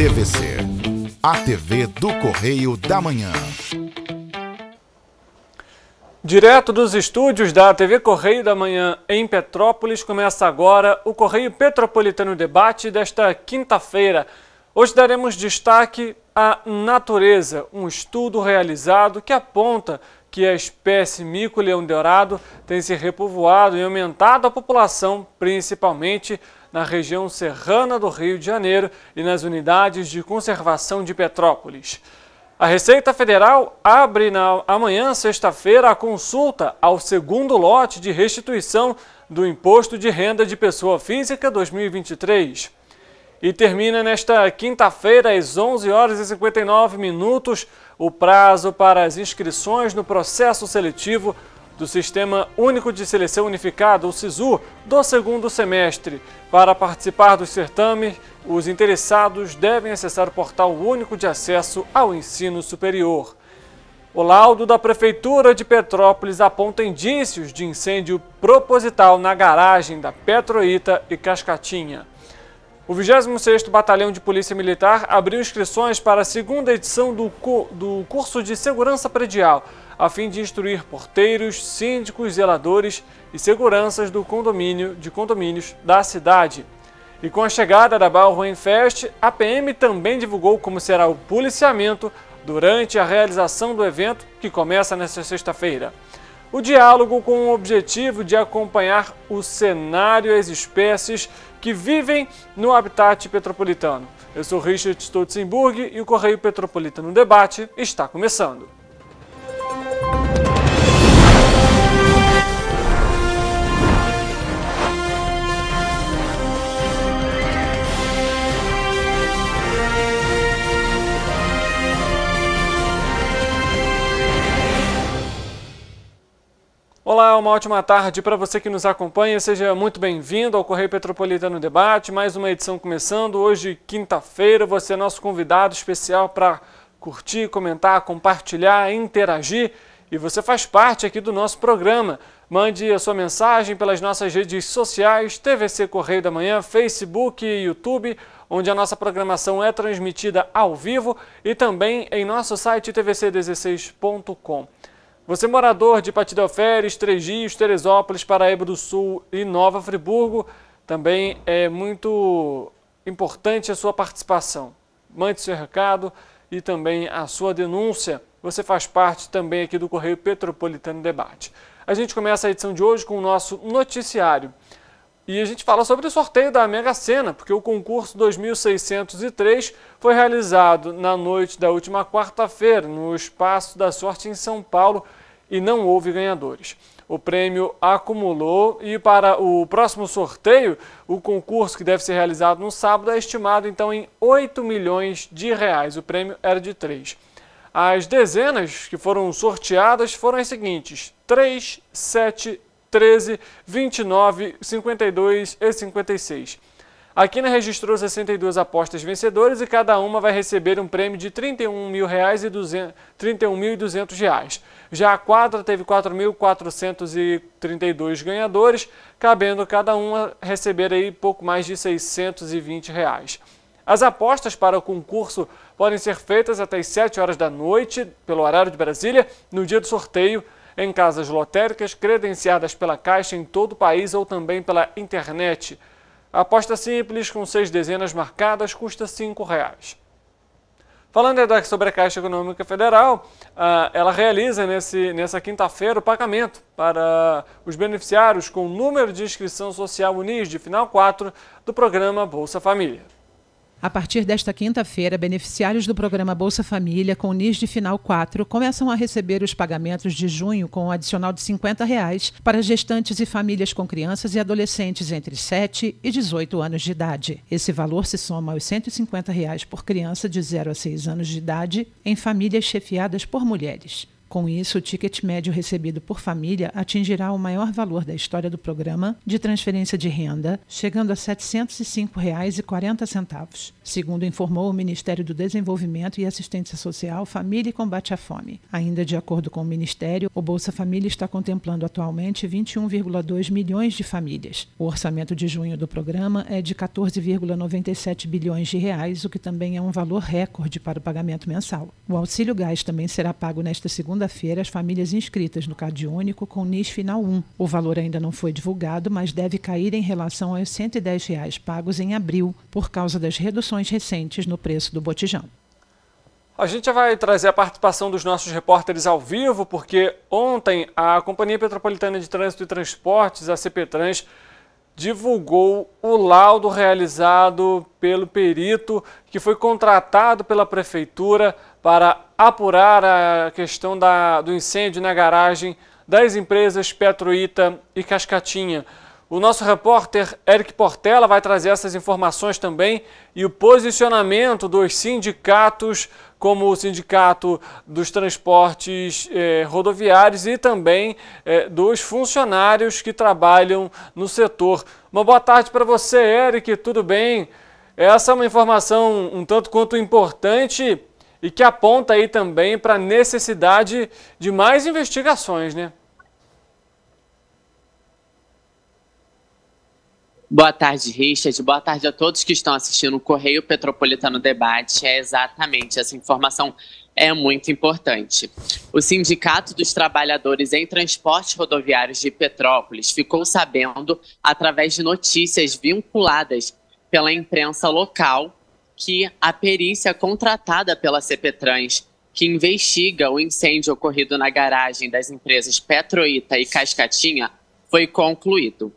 TVC, a TV do Correio da Manhã. Direto dos estúdios da TV Correio da Manhã em Petrópolis, começa agora o Correio Petropolitano Debate desta quinta-feira. Hoje daremos destaque à natureza, um estudo realizado que aponta que a espécie mico-leão-dourado tem se repovoado e aumentado a população, principalmente na região serrana do Rio de Janeiro e nas unidades de conservação de Petrópolis. A Receita Federal abre amanhã, sexta-feira, a consulta ao segundo lote de restituição do Imposto de Renda de Pessoa Física 2023. E termina nesta quinta-feira, às 11h59, o prazo para as inscrições no processo seletivo do Sistema Único de Seleção Unificado, o SISU, do segundo semestre. Para participar do certame, os interessados devem acessar o Portal Único de Acesso ao Ensino Superior. O laudo da Prefeitura de Petrópolis aponta indícios de incêndio proposital na garagem da Petroita e Cascatinha. O 26º Batalhão de Polícia Militar abriu inscrições para a segunda edição do curso de Segurança Predial, a fim de instruir porteiros, síndicos, zeladores e seguranças de condomínios da cidade. E com a chegada da Bauruin Fest, a PM também divulgou como será o policiamento durante a realização do evento, que começa nesta sexta-feira. O diálogo com o objetivo de acompanhar o cenário e as espécies que vivem no habitat petropolitano. Eu sou Richard Stolzenburg e o Correio Petropolitano Debate está começando. Olá, uma ótima tarde para você que nos acompanha. Seja muito bem-vindo ao Correio Petropolitano Debate. Mais uma edição começando. Hoje, quinta-feira, você é nosso convidado especial para curtir, comentar, compartilhar, interagir. E você faz parte aqui do nosso programa. Mande a sua mensagem pelas nossas redes sociais, TVC Correio da Manhã, Facebook e YouTube, onde a nossa programação é transmitida ao vivo, e também em nosso site tvc16.com. Você morador de Pati del Ferres, Três Rios, Teresópolis, Paraíba do Sul e Nova Friburgo, também é muito importante a sua participação. Mande seu recado e também a sua denúncia. Você faz parte também aqui do Correio Petropolitano Debate. A gente começa a edição de hoje com o nosso noticiário. E a gente fala sobre o sorteio da Mega Sena, porque o concurso 2603 foi realizado na noite da última quarta-feira, no Espaço da Sorte em São Paulo, e não houve ganhadores. O prêmio acumulou e para o próximo sorteio, o concurso que deve ser realizado no sábado é estimado então em R$8 milhões. O prêmio era de 3. As dezenas que foram sorteadas foram as seguintes: 3, 7, 13, 29, 52 e 56. A Quina registrou 62 apostas vencedoras e cada uma vai receber um prêmio de R$ 31.200. Já a quadra teve 4.432 ganhadores, cabendo cada uma receber aí pouco mais de R$ 620. As apostas para o concurso podem ser feitas até as 7 horas da noite, pelo horário de Brasília, no dia do sorteio, em casas lotéricas credenciadas pela Caixa em todo o país ou também pela internet. A aposta simples, com 6 dezenas marcadas, custa R$ 5,00. Falando sobre a Caixa Econômica Federal, ela realiza nessa quinta-feira o pagamento para os beneficiários com o número de inscrição social UNIS de final 4 do programa Bolsa Família. A partir desta quinta-feira, beneficiários do programa Bolsa Família com NIS de final 4 começam a receber os pagamentos de junho com um adicional de R$ 50,00 para gestantes e famílias com crianças e adolescentes entre 7 e 18 anos de idade. Esse valor se soma aos R$ 150,00 por criança de 0 a 6 anos de idade em famílias chefiadas por mulheres. Com isso, o ticket médio recebido por família atingirá o maior valor da história do programa de transferência de renda, chegando a R$ 705,40, segundo informou o Ministério do Desenvolvimento e Assistência Social, Família e Combate à Fome. Ainda de acordo com o Ministério, o Bolsa Família está contemplando atualmente 21,2 milhões de famílias. O orçamento de junho do programa é de 14,97 bilhões de reais, o que também é um valor recorde para o pagamento mensal. O auxílio gás também será pago nesta segunda-feira às famílias inscritas no CadÚnico com NIS Final 1. O valor ainda não foi divulgado, mas deve cair em relação aos R$ 110 pagos em abril, por causa das reduções recentes no preço do botijão. A gente já vai trazer a participação dos nossos repórteres ao vivo, porque ontem a Companhia Petropolitana de Trânsito e Transportes, a CPTrans, divulgou o laudo realizado pelo perito que foi contratado pela Prefeitura para apurar a questão do incêndio na garagem das empresas Petroita e Cascatinha. O nosso repórter Eric Portela vai trazer essas informações também e o posicionamento dos sindicatos, como o Sindicato dos Transportes Rodoviários e também dos funcionários que trabalham no setor. Uma boa tarde para você, Eric, tudo bem? Essa é uma informação um tanto quanto importante e que aponta aí também para a necessidade de mais investigações, né? Boa tarde, Richard. Boa tarde a todos que estão assistindo o Correio Petropolitano Debate. É exatamente, essa informação é muito importante. O Sindicato dos Trabalhadores em Transportes Rodoviários de Petrópolis ficou sabendo, através de notícias vinculadas pela imprensa local, que a perícia contratada pela CPTrans, que investiga o incêndio ocorrido na garagem das empresas Petroita e Cascatinha, foi concluído.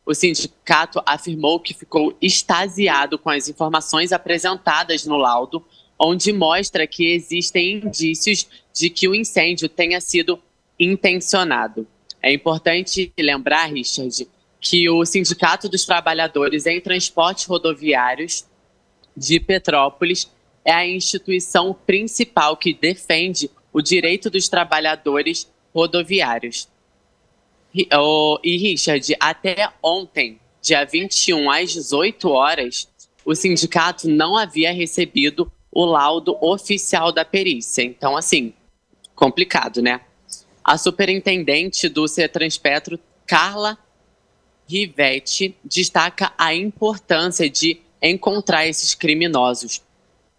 O sindicato afirmou que ficou extasiado com as informações apresentadas no laudo, onde mostra que existem indícios de que o incêndio tenha sido intencionado. É importante lembrar, Richard, que o Sindicato dos Trabalhadores em Transportes Rodoviários de Petrópolis é a instituição principal que defende o direito dos trabalhadores rodoviários. E, Richard, até ontem, dia 21, às 18 horas, o sindicato não havia recebido o laudo oficial da perícia. Então, assim, complicado, né? A superintendente do CETRANSPetro, Carla Rivetti, destaca a importância de encontrar esses criminosos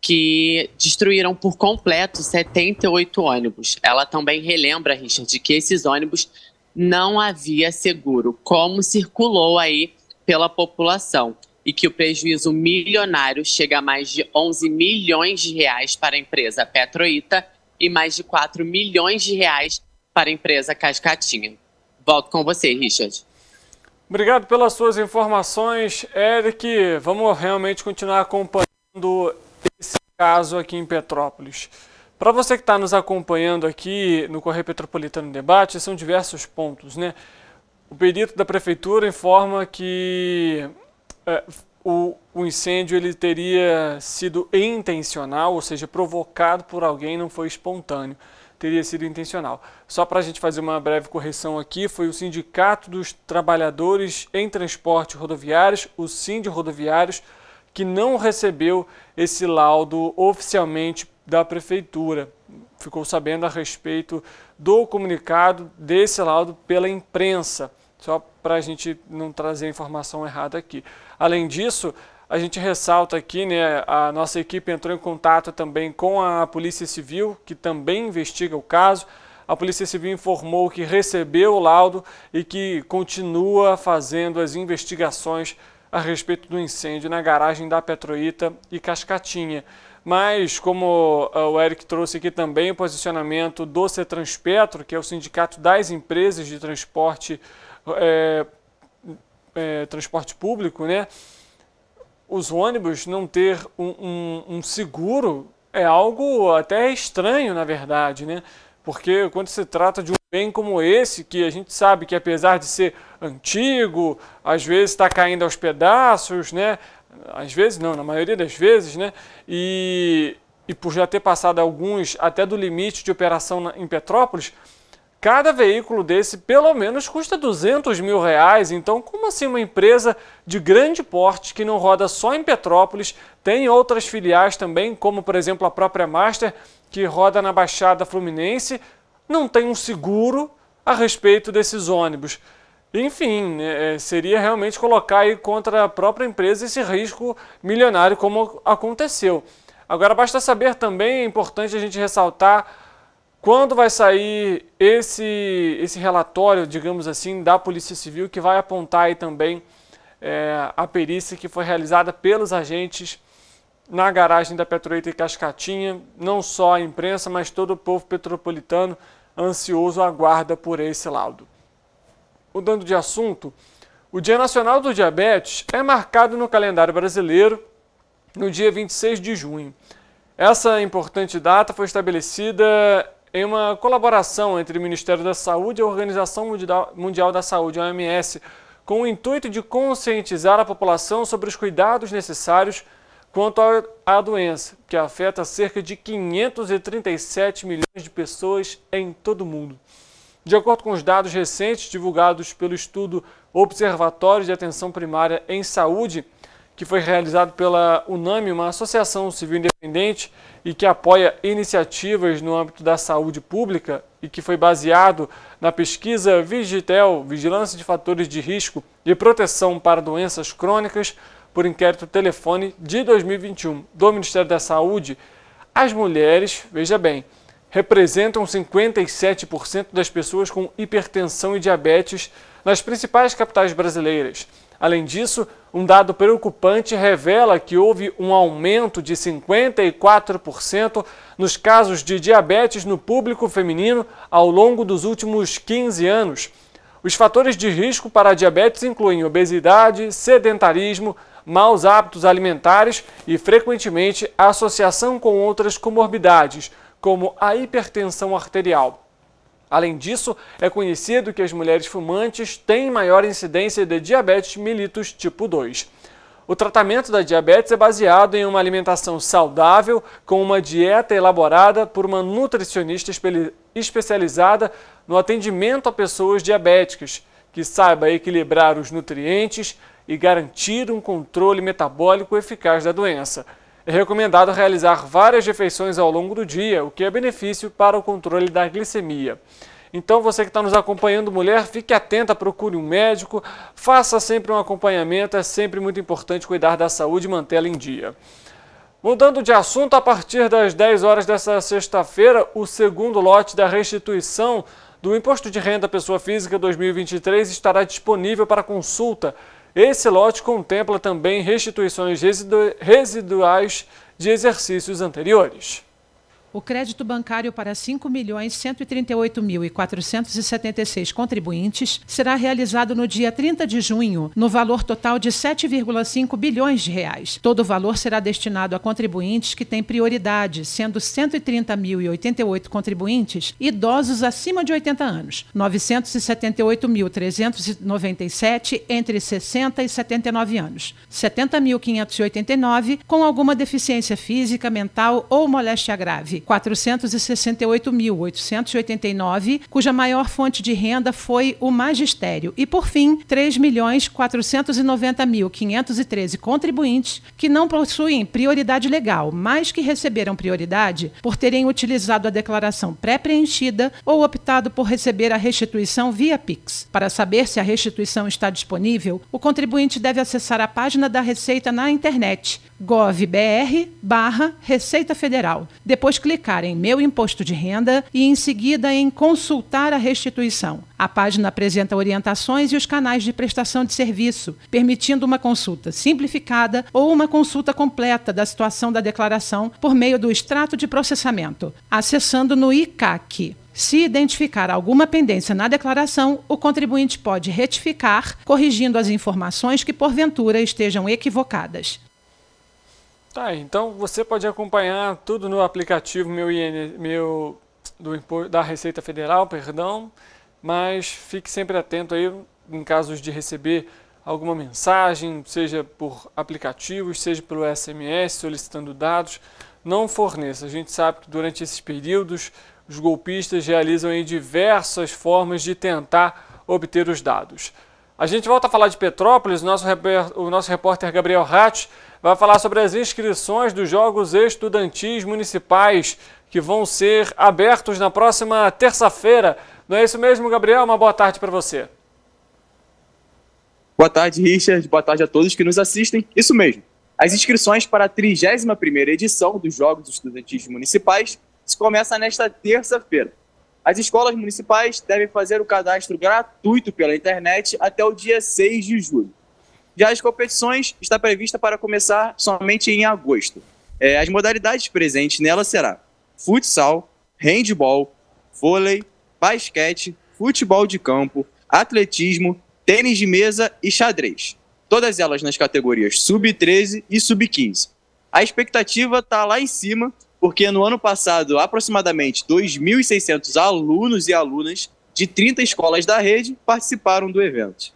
que destruíram por completo 78 ônibus. Ela também relembra, Richard, que esses ônibus não havia seguro, como circulou aí pela população, e que o prejuízo milionário chega a mais de 11 milhões de reais para a empresa Petroita e mais de 4 milhões de reais para a empresa Cascatinha. Volto com você, Richard. Obrigado pelas suas informações, Eric. Vamos realmente continuar acompanhando esse caso aqui em Petrópolis. Para você que está nos acompanhando aqui no Correio Petropolitano Debate, são diversos pontos, né? O perito da Prefeitura informa que o incêndio ele teria sido intencional, ou seja, provocado por alguém, não foi espontâneo, teria sido intencional. Só para a gente fazer uma breve correção aqui, foi o Sindicato dos Trabalhadores em Transportes Rodoviários, o Sindrodoviários, que não recebeu esse laudo oficialmente da Prefeitura. Ficou sabendo a respeito do comunicado desse laudo pela imprensa, só para a gente não trazer a informação errada aqui. Além disso, a gente ressalta aqui, né, a nossa equipe entrou em contato também com a Polícia Civil, que também investiga o caso. A Polícia Civil informou que recebeu o laudo e que continua fazendo as investigações a respeito do incêndio na garagem da Petroita e Cascatinha. Mas, como o Eric trouxe aqui também, o posicionamento do CETRANSPetro, que é o Sindicato das Empresas de Transporte, transporte público, né? Os ônibus não ter um seguro é algo até estranho, na verdade, né? Porque quando se trata de um bem como esse, que a gente sabe que apesar de ser antigo, às vezes está caindo aos pedaços, né? Às vezes não, na maioria das vezes, né? E e por já ter passado alguns até do limite de operação em Petrópolis, cada veículo desse pelo menos custa R$200 mil. Então, como assim uma empresa de grande porte que não roda só em Petrópolis, tem outras filiais também, como por exemplo a própria Master, que roda na Baixada Fluminense, não tem um seguro a respeito desses ônibus? Enfim, seria realmente colocar aí contra a própria empresa esse risco milionário como aconteceu. Agora, basta saber também, é importante a gente ressaltar, quando vai sair esse relatório, digamos assim, da Polícia Civil, que vai apontar aí também a perícia que foi realizada pelos agentes na garagem da Petroeita e Cascatinha. Não só a imprensa, mas todo o povo petropolitano ansioso aguarda por esse laudo. Mudando de assunto, o Dia Nacional do Diabetes é marcado no calendário brasileiro no dia 26 de junho. Essa importante data foi estabelecida em uma colaboração entre o Ministério da Saúde e a Organização Mundial da Saúde, a OMS, com o intuito de conscientizar a população sobre os cuidados necessários quanto à doença, que afeta cerca de 537 milhões de pessoas em todo o mundo. De acordo com os dados recentes divulgados pelo estudo Observatório de Atenção Primária em Saúde, que foi realizado pela UNAMI, uma associação civil independente e que apoia iniciativas no âmbito da saúde pública e que foi baseado na pesquisa Vigitel, Vigilância de Fatores de Risco e Proteção para Doenças Crônicas, por inquérito telefone de 2021 do Ministério da Saúde, as mulheres, veja bem, representam 57% das pessoas com hipertensão e diabetes nas principais capitais brasileiras. Além disso, um dado preocupante revela que houve um aumento de 54% nos casos de diabetes no público feminino ao longo dos últimos 15 anos. Os fatores de risco para a diabetes incluem obesidade, sedentarismo, maus hábitos alimentares e, frequentemente, a associação com outras comorbidades, como a hipertensão arterial. Além disso, é conhecido que as mulheres fumantes têm maior incidência de diabetes mellitus tipo 2. O tratamento da diabetes é baseado em uma alimentação saudável, com uma dieta elaborada por uma nutricionista especializada no atendimento a pessoas diabéticas, que saiba equilibrar os nutrientes e garantir um controle metabólico eficaz da doença. É recomendado realizar várias refeições ao longo do dia, o que é benefício para o controle da glicemia. Então, você que está nos acompanhando, mulher, fique atenta, procure um médico, faça sempre um acompanhamento, é sempre muito importante cuidar da saúde e mantê-la em dia. Mudando de assunto, a partir das 10 horas desta sexta-feira, o segundo lote da restituição do Imposto de Renda à Pessoa Física 2023 estará disponível para consulta. Esse lote contempla também restituições residuais de exercícios anteriores. O crédito bancário para 5.138.476 contribuintes será realizado no dia 30 de junho, no valor total de R$ 7,5 bilhões. Todo o valor será destinado a contribuintes que têm prioridade, sendo 130.088 contribuintes idosos acima de 80 anos, 978.397 entre 60 e 79 anos, 70.589 com alguma deficiência física, mental ou moléstia grave, 468.889, cuja maior fonte de renda foi o magistério. E, por fim, 3.490.513 contribuintes que não possuem prioridade legal, mas que receberam prioridade por terem utilizado a declaração pré-preenchida ou optado por receber a restituição via Pix. Para saber se a restituição está disponível, o contribuinte deve acessar a página da Receita na internet, gov.br/Receita Federal. Depois clicar em Meu Imposto de Renda e, em seguida, em Consultar a Restituição. A página apresenta orientações e os canais de prestação de serviço, permitindo uma consulta simplificada ou uma consulta completa da situação da declaração por meio do extrato de processamento, acessando no ICAC. Se identificar alguma pendência na declaração, o contribuinte pode retificar, corrigindo as informações que, porventura, estejam equivocadas. Tá, então você pode acompanhar tudo no aplicativo da Receita Federal, mas fique sempre atento aí em casos de receber alguma mensagem, seja por aplicativos, seja pelo SMS, solicitando dados, não forneça. A gente sabe que durante esses períodos os golpistas realizam aí diversas formas de tentar obter os dados. A gente volta a falar de Petrópolis, o nosso repórter Gabriel Hatch vai falar sobre as inscrições dos Jogos Estudantis Municipais que vão ser abertos na próxima terça-feira. Não é isso mesmo, Gabriel? Uma boa tarde para você. Boa tarde, Richard. Boa tarde a todos que nos assistem. Isso mesmo. As inscrições para a 31ª edição dos Jogos Estudantis Municipais começam nesta terça-feira. As escolas municipais devem fazer o cadastro gratuito pela internet até o dia 6 de julho. Já as competições estão previstas para começar somente em agosto. As modalidades presentes nela serão futsal, handebol, vôlei, basquete, futebol de campo, atletismo, tênis de mesa e xadrez. Todas elas nas categorias sub-13 e sub-15. A expectativa está lá em cima, porque no ano passado, aproximadamente 2.600 alunos e alunas de 30 escolas da rede participaram do evento.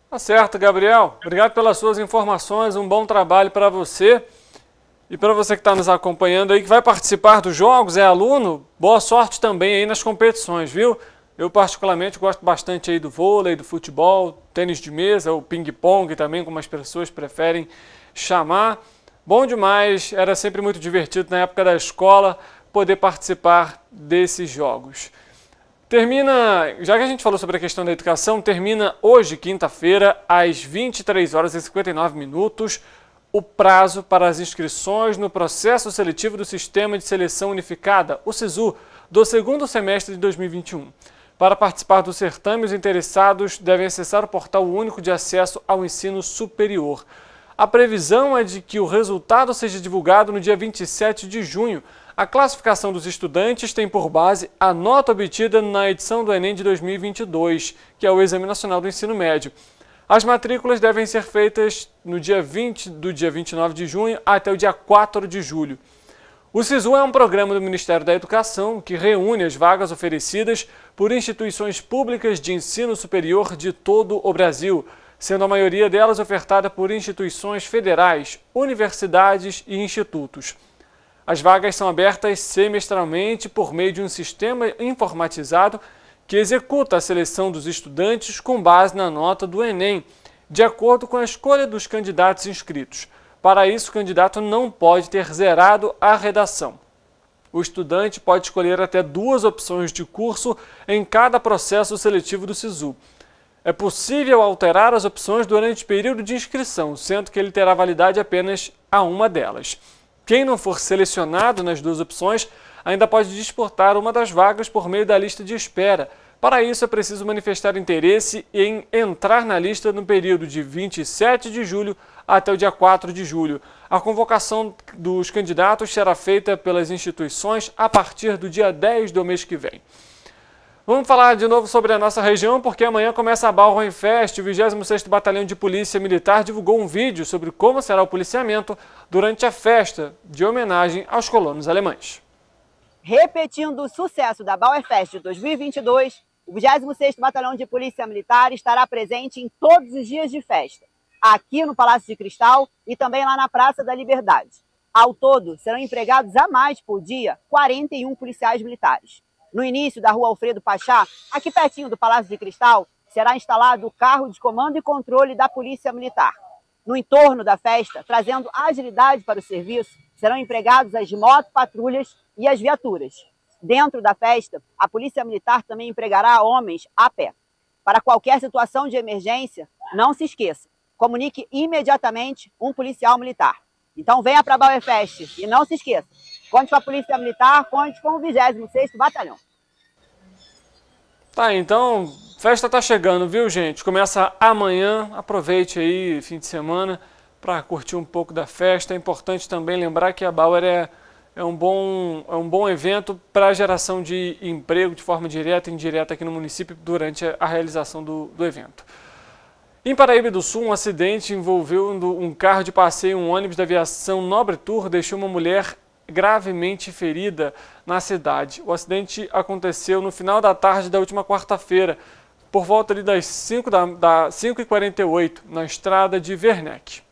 Tá certo, Gabriel. Obrigado pelas suas informações, um bom trabalho para você. E para você que está nos acompanhando aí, que vai participar dos jogos, é aluno, boa sorte também aí nas competições, viu? Eu particularmente gosto bastante aí do vôlei, do futebol, tênis de mesa, o ping-pong também, como as pessoas preferem chamar. Bom demais, era sempre muito divertido na época da escola poder participar desses jogos. Já que a gente falou sobre a questão da educação, termina hoje, quinta-feira, às 23h59, o prazo para as inscrições no processo seletivo do Sistema de Seleção Unificada, o SISU, do segundo semestre de 2021. Para participar do certame, os interessados devem acessar o portal único de acesso ao ensino superior. A previsão é de que o resultado seja divulgado no dia 27 de junho. A classificação dos estudantes tem por base a nota obtida na edição do Enem de 2022, que é o Exame Nacional do Ensino Médio. As matrículas devem ser feitas do dia 29 de junho até o dia 4 de julho. O SISU é um programa do Ministério da Educação que reúne as vagas oferecidas por instituições públicas de ensino superior de todo o Brasil, sendo a maioria delas ofertada por instituições federais, universidades e institutos. As vagas são abertas semestralmente por meio de um sistema informatizado que executa a seleção dos estudantes com base na nota do Enem, de acordo com a escolha dos candidatos inscritos. Para isso, o candidato não pode ter zerado a redação. O estudante pode escolher até 2 opções de curso em cada processo seletivo do SISU. É possível alterar as opções durante o período de inscrição, sendo que ele terá validade apenas a uma delas. Quem não for selecionado nas 2 opções ainda pode disputar uma das vagas por meio da lista de espera. Para isso, é preciso manifestar interesse em entrar na lista no período de 27 de julho até o dia 4 de julho. A convocação dos candidatos será feita pelas instituições a partir do dia 10 do mês que vem. Vamos falar de novo sobre a nossa região, porque amanhã começa a Bauernfest. O 26º Batalhão de Polícia Militar divulgou um vídeo sobre como será o policiamento durante a festa de homenagem aos colonos alemães. Repetindo o sucesso da Bauernfest de 2022, o 26º Batalhão de Polícia Militar estará presente em todos os dias de festa, aqui no Palácio de Cristal e também lá na Praça da Liberdade. Ao todo, serão empregados a mais por dia 41 policiais militares. No início da Rua Alfredo Pachá, aqui pertinho do Palácio de Cristal, será instalado o carro de comando e controle da Polícia Militar. No entorno da festa, trazendo agilidade para o serviço, serão empregados as motopatrulhas e as viaturas. Dentro da festa, a Polícia Militar também empregará homens a pé. Para qualquer situação de emergência, não se esqueça, comunique imediatamente um policial militar. Então venha para a Bauernfest e não se esqueça, conte com a Polícia Militar, conte com o 26º Batalhão. Tá, então, festa tá chegando, viu, gente? Começa amanhã, aproveite aí, fim de semana, para curtir um pouco da festa. É importante também lembrar que a Bauer é um bom evento para a geração de emprego de forma direta e indireta aqui no município durante a realização do evento. Em Paraíba do Sul, um acidente envolveu um carro de passeio, um ônibus da aviação Nobre Tour, deixou uma mulher gravemente ferida na cidade. O acidente aconteceu no final da tarde da última quarta-feira, por volta ali das 5h48, na estrada de Werneck.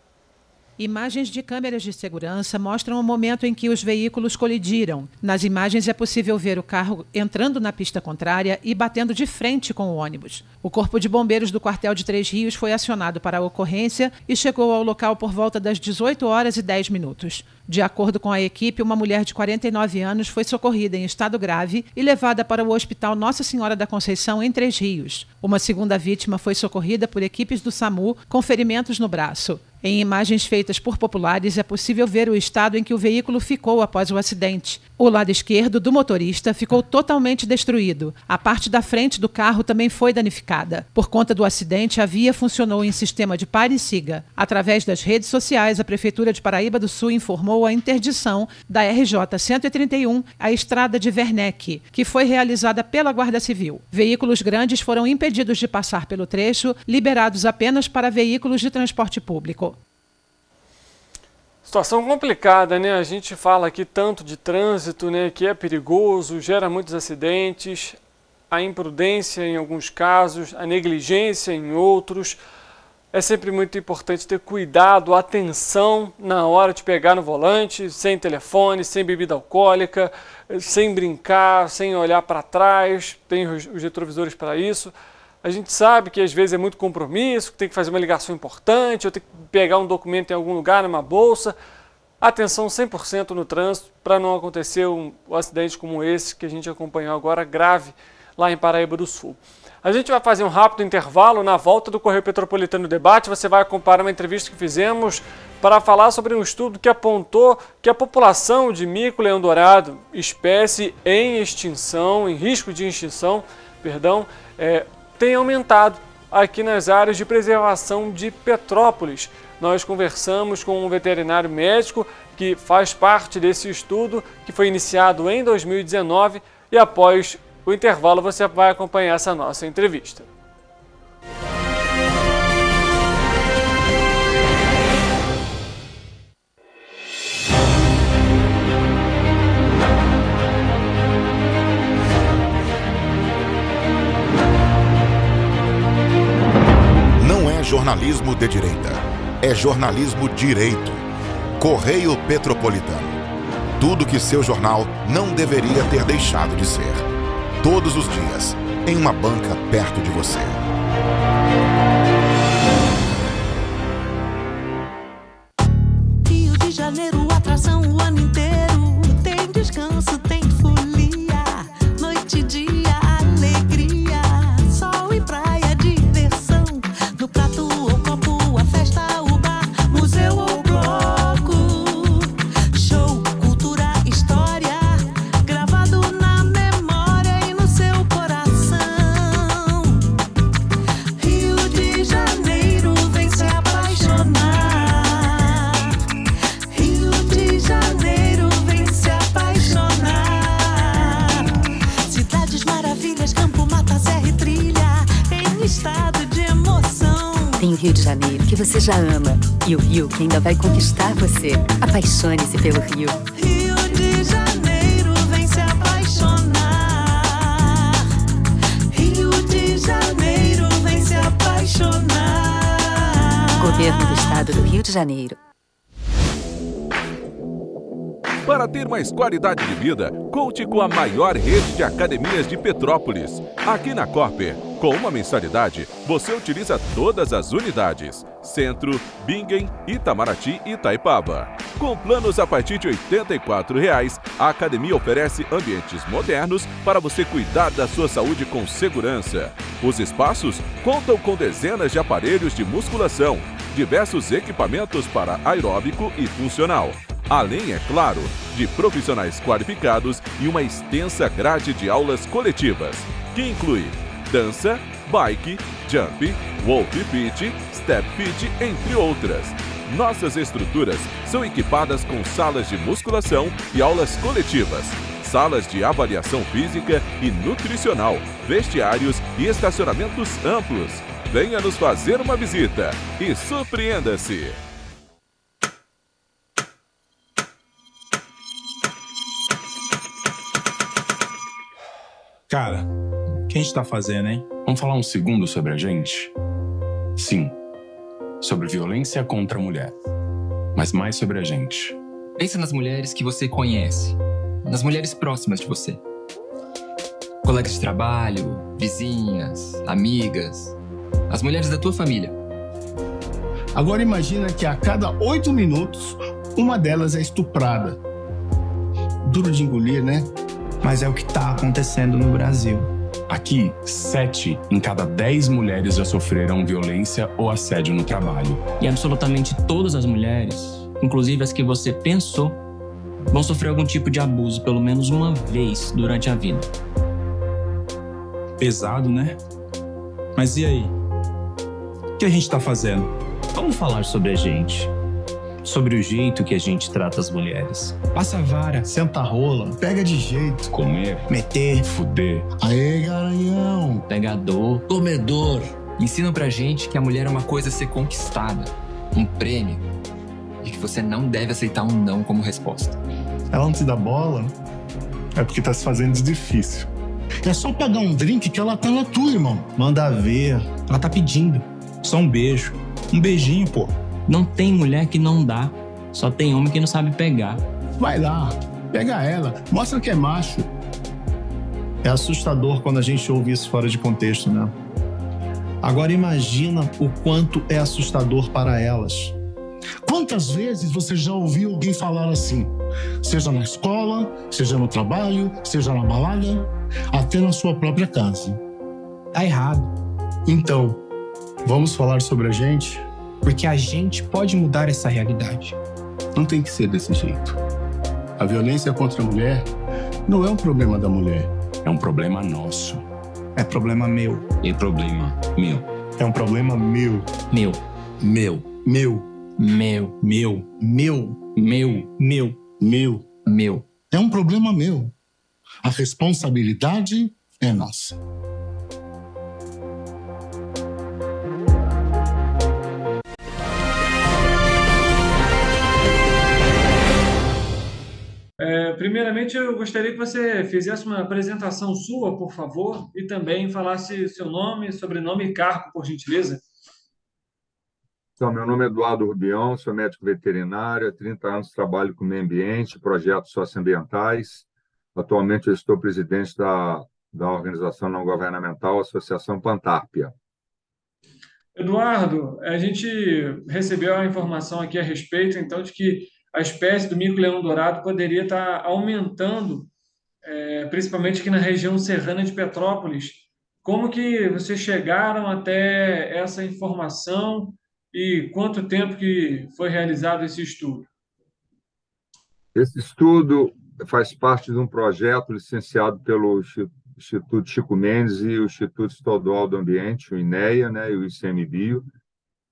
Imagens de câmeras de segurança mostram o momento em que os veículos colidiram. Nas imagens é possível ver o carro entrando na pista contrária e batendo de frente com o ônibus. O Corpo de Bombeiros do Quartel de Três Rios foi acionado para a ocorrência e chegou ao local por volta das 18h10. De acordo com a equipe, uma mulher de 49 anos foi socorrida em estado grave e levada para o Hospital Nossa Senhora da Conceição, em Três Rios. Uma segunda vítima foi socorrida por equipes do SAMU com ferimentos no braço. Em imagens feitas por populares, é possível ver o estado em que o veículo ficou após o acidente. O lado esquerdo do motorista ficou totalmente destruído. A parte da frente do carro também foi danificada. Por conta do acidente, a via funcionou em sistema de pare e siga. Através das redes sociais, a Prefeitura de Paraíba do Sul informou a interdição da RJ 131, a estrada de Werneck, que foi realizada pela Guarda Civil. Veículos grandes foram impedidos de passar pelo trecho, liberados apenas para veículos de transporte público. Situação complicada, né? A gente fala aqui tanto de trânsito, né, que é perigoso, gera muitos acidentes, a imprudência em alguns casos, a negligência em outros. É sempre muito importante ter cuidado, atenção na hora de pegar no volante, sem telefone, sem bebida alcoólica, sem brincar, sem olhar para trás, tem os retrovisores para isso. A gente sabe que às vezes é muito compromisso, que tem que fazer uma ligação importante, ou tem que pegar um documento em algum lugar, numa bolsa. Atenção 100% no trânsito para não acontecer um acidente como esse que a gente acompanhou agora, grave, lá em Paraíba do Sul. A gente vai fazer um rápido intervalo. Na volta do Correio Petropolitano Debate, você vai acompanhar uma entrevista que fizemos para falar sobre um estudo que apontou que a população de mico-leão-dourado, espécie em extinção, em risco de extinção, tem aumentado aqui nas áreas de preservação de Petrópolis. Nós conversamos com um veterinário médico que faz parte desse estudo, que foi iniciado em 2019, e após o intervalo você vai acompanhar essa nossa entrevista. Não é jornalismo de direita, é jornalismo direito. Correio Petropolitano. Tudo que seu jornal não deveria ter deixado de ser. Todos os dias, em uma banca perto de você. Rio de Janeiro, atração o ano inteiro. Tem descanso, tem folia. Noite e dia, alegria. Sol e praia, diversão. No prato ou copo, a festa, o bar, museu ou bloco. Show, cultura, história. Gravado na memória e no seu coração. Rio de Janeiro, vem se apaixonar. Rio de Janeiro, vem se apaixonar. Cidades maravilhas, campo, mata, serra e trilha, em estado de emoção. Tem o Rio de Janeiro, que você já ama, e o Rio que ainda vai conquistar você. Apaixone-se pelo Rio. Rio de Janeiro, vem se apaixonar. Rio de Janeiro, vem se apaixonar. Governo do Estado do Rio de Janeiro. Para ter mais qualidade de vida, conte com a maior rede de academias de Petrópolis. Aqui na Corper, com uma mensalidade, você utiliza todas as unidades. Centro, Bingen, Itamaraty e Itaipava. Com planos a partir de R$ 84,00, a academia oferece ambientes modernos para você cuidar da sua saúde com segurança. Os espaços contam com dezenas de aparelhos de musculação, diversos equipamentos para aeróbico e funcional. Além, é claro, de profissionais qualificados e uma extensa grade de aulas coletivas, que inclui dança, bike, jump, walk fit, step fit, entre outras. Nossas estruturas são equipadas com salas de musculação e aulas coletivas, salas de avaliação física e nutricional, vestiários e estacionamentos amplos. Venha nos fazer uma visita e surpreenda-se! Cara, o que a gente tá fazendo, hein? Vamos falar um segundo sobre a gente? Sim, sobre violência contra a mulher. mas mais sobre a gente. Pensa nas mulheres que você conhece, nas mulheres próximas de você. Colegas de trabalho, vizinhas, amigas, as mulheres da tua família. Agora imagina que a cada 8 minutos, uma delas é estuprada. Duro de engolir, né? Mas é o que está acontecendo no Brasil. Aqui, 7 em cada 10 mulheres já sofreram violência ou assédio no trabalho. E absolutamente todas as mulheres, inclusive as que você pensou, vão sofrer algum tipo de abuso pelo menos uma vez durante a vida. Pesado, né? Mas e aí? O que a gente tá fazendo? Vamos falar sobre a gente. Sobre o jeito que a gente trata as mulheres. Passa a vara, senta a rola, pega de jeito. Comer, meter, fuder. Aê, garanhão. Pegador, comedor. Ensinam pra gente que a mulher é uma coisa a ser conquistada, um prêmio, e que você não deve aceitar um não como resposta. Ela não te dá bola, é porque tá se fazendo de difícil. É só pagar um drink que ela tá na tua, irmão. Manda ver, ela tá pedindo. Só um beijo, um beijinho, pô. Não tem mulher que não dá, só tem homem que não sabe pegar. Vai lá, pega ela, mostra que é macho. É assustador quando a gente ouve isso fora de contexto, né? Agora imagina o quanto é assustador para elas. Quantas vezes você já ouviu alguém falar assim? Seja na escola, seja no trabalho, seja na balada, até na sua própria casa. Tá errado. Então, vamos falar sobre a gente? Porque a gente pode mudar essa realidade. Não tem que ser desse jeito. A violência contra a mulher não é um problema da mulher. É um problema nosso. É problema meu. É problema meu. É um problema meu. Meu. Meu. Meu. Meu. Meu. Meu. Meu. Meu. Meu. Meu. É um problema meu. A responsabilidade é nossa. Primeiramente, eu gostaria que você fizesse uma apresentação sua, por favor, e também falasse seu nome, sobrenome e cargo, por gentileza. Então, meu nome é Eduardo Rubião, sou médico veterinário, há 30 anos trabalho com meio ambiente, projetos socioambientais. Atualmente, eu estou presidente da organização não governamental Associação Pantárpia. Eduardo, a gente recebeu a informação aqui a respeito, então, de que a espécie do mico-leão-dourado poderia estar aumentando, principalmente aqui na região serrana de Petrópolis. Como que vocês chegaram até essa informação e quanto tempo que foi realizado esse estudo? Esse estudo faz parte de um projeto licenciado pelo Instituto Chico Mendes e o Instituto Estadual do Ambiente, o INEA, né, e o ICMBio.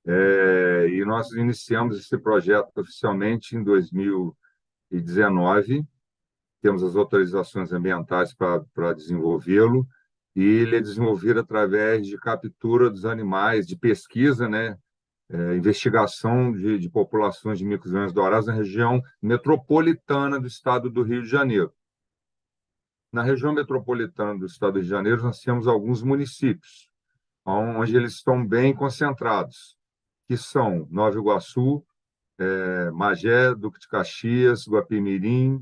E nós iniciamos esse projeto oficialmente em 2019. Temos as autorizações ambientais para desenvolvê-lo, e ele é desenvolvido através de captura dos animais, de pesquisa, né, investigação de populações de mico-leões-dourados na região metropolitana do estado do Rio de Janeiro. Na região metropolitana do estado do Rio de Janeiro, nós temos alguns municípios, onde eles estão bem concentrados, que são Nova Iguaçu, Magé, Duque de Caxias, Guapimirim,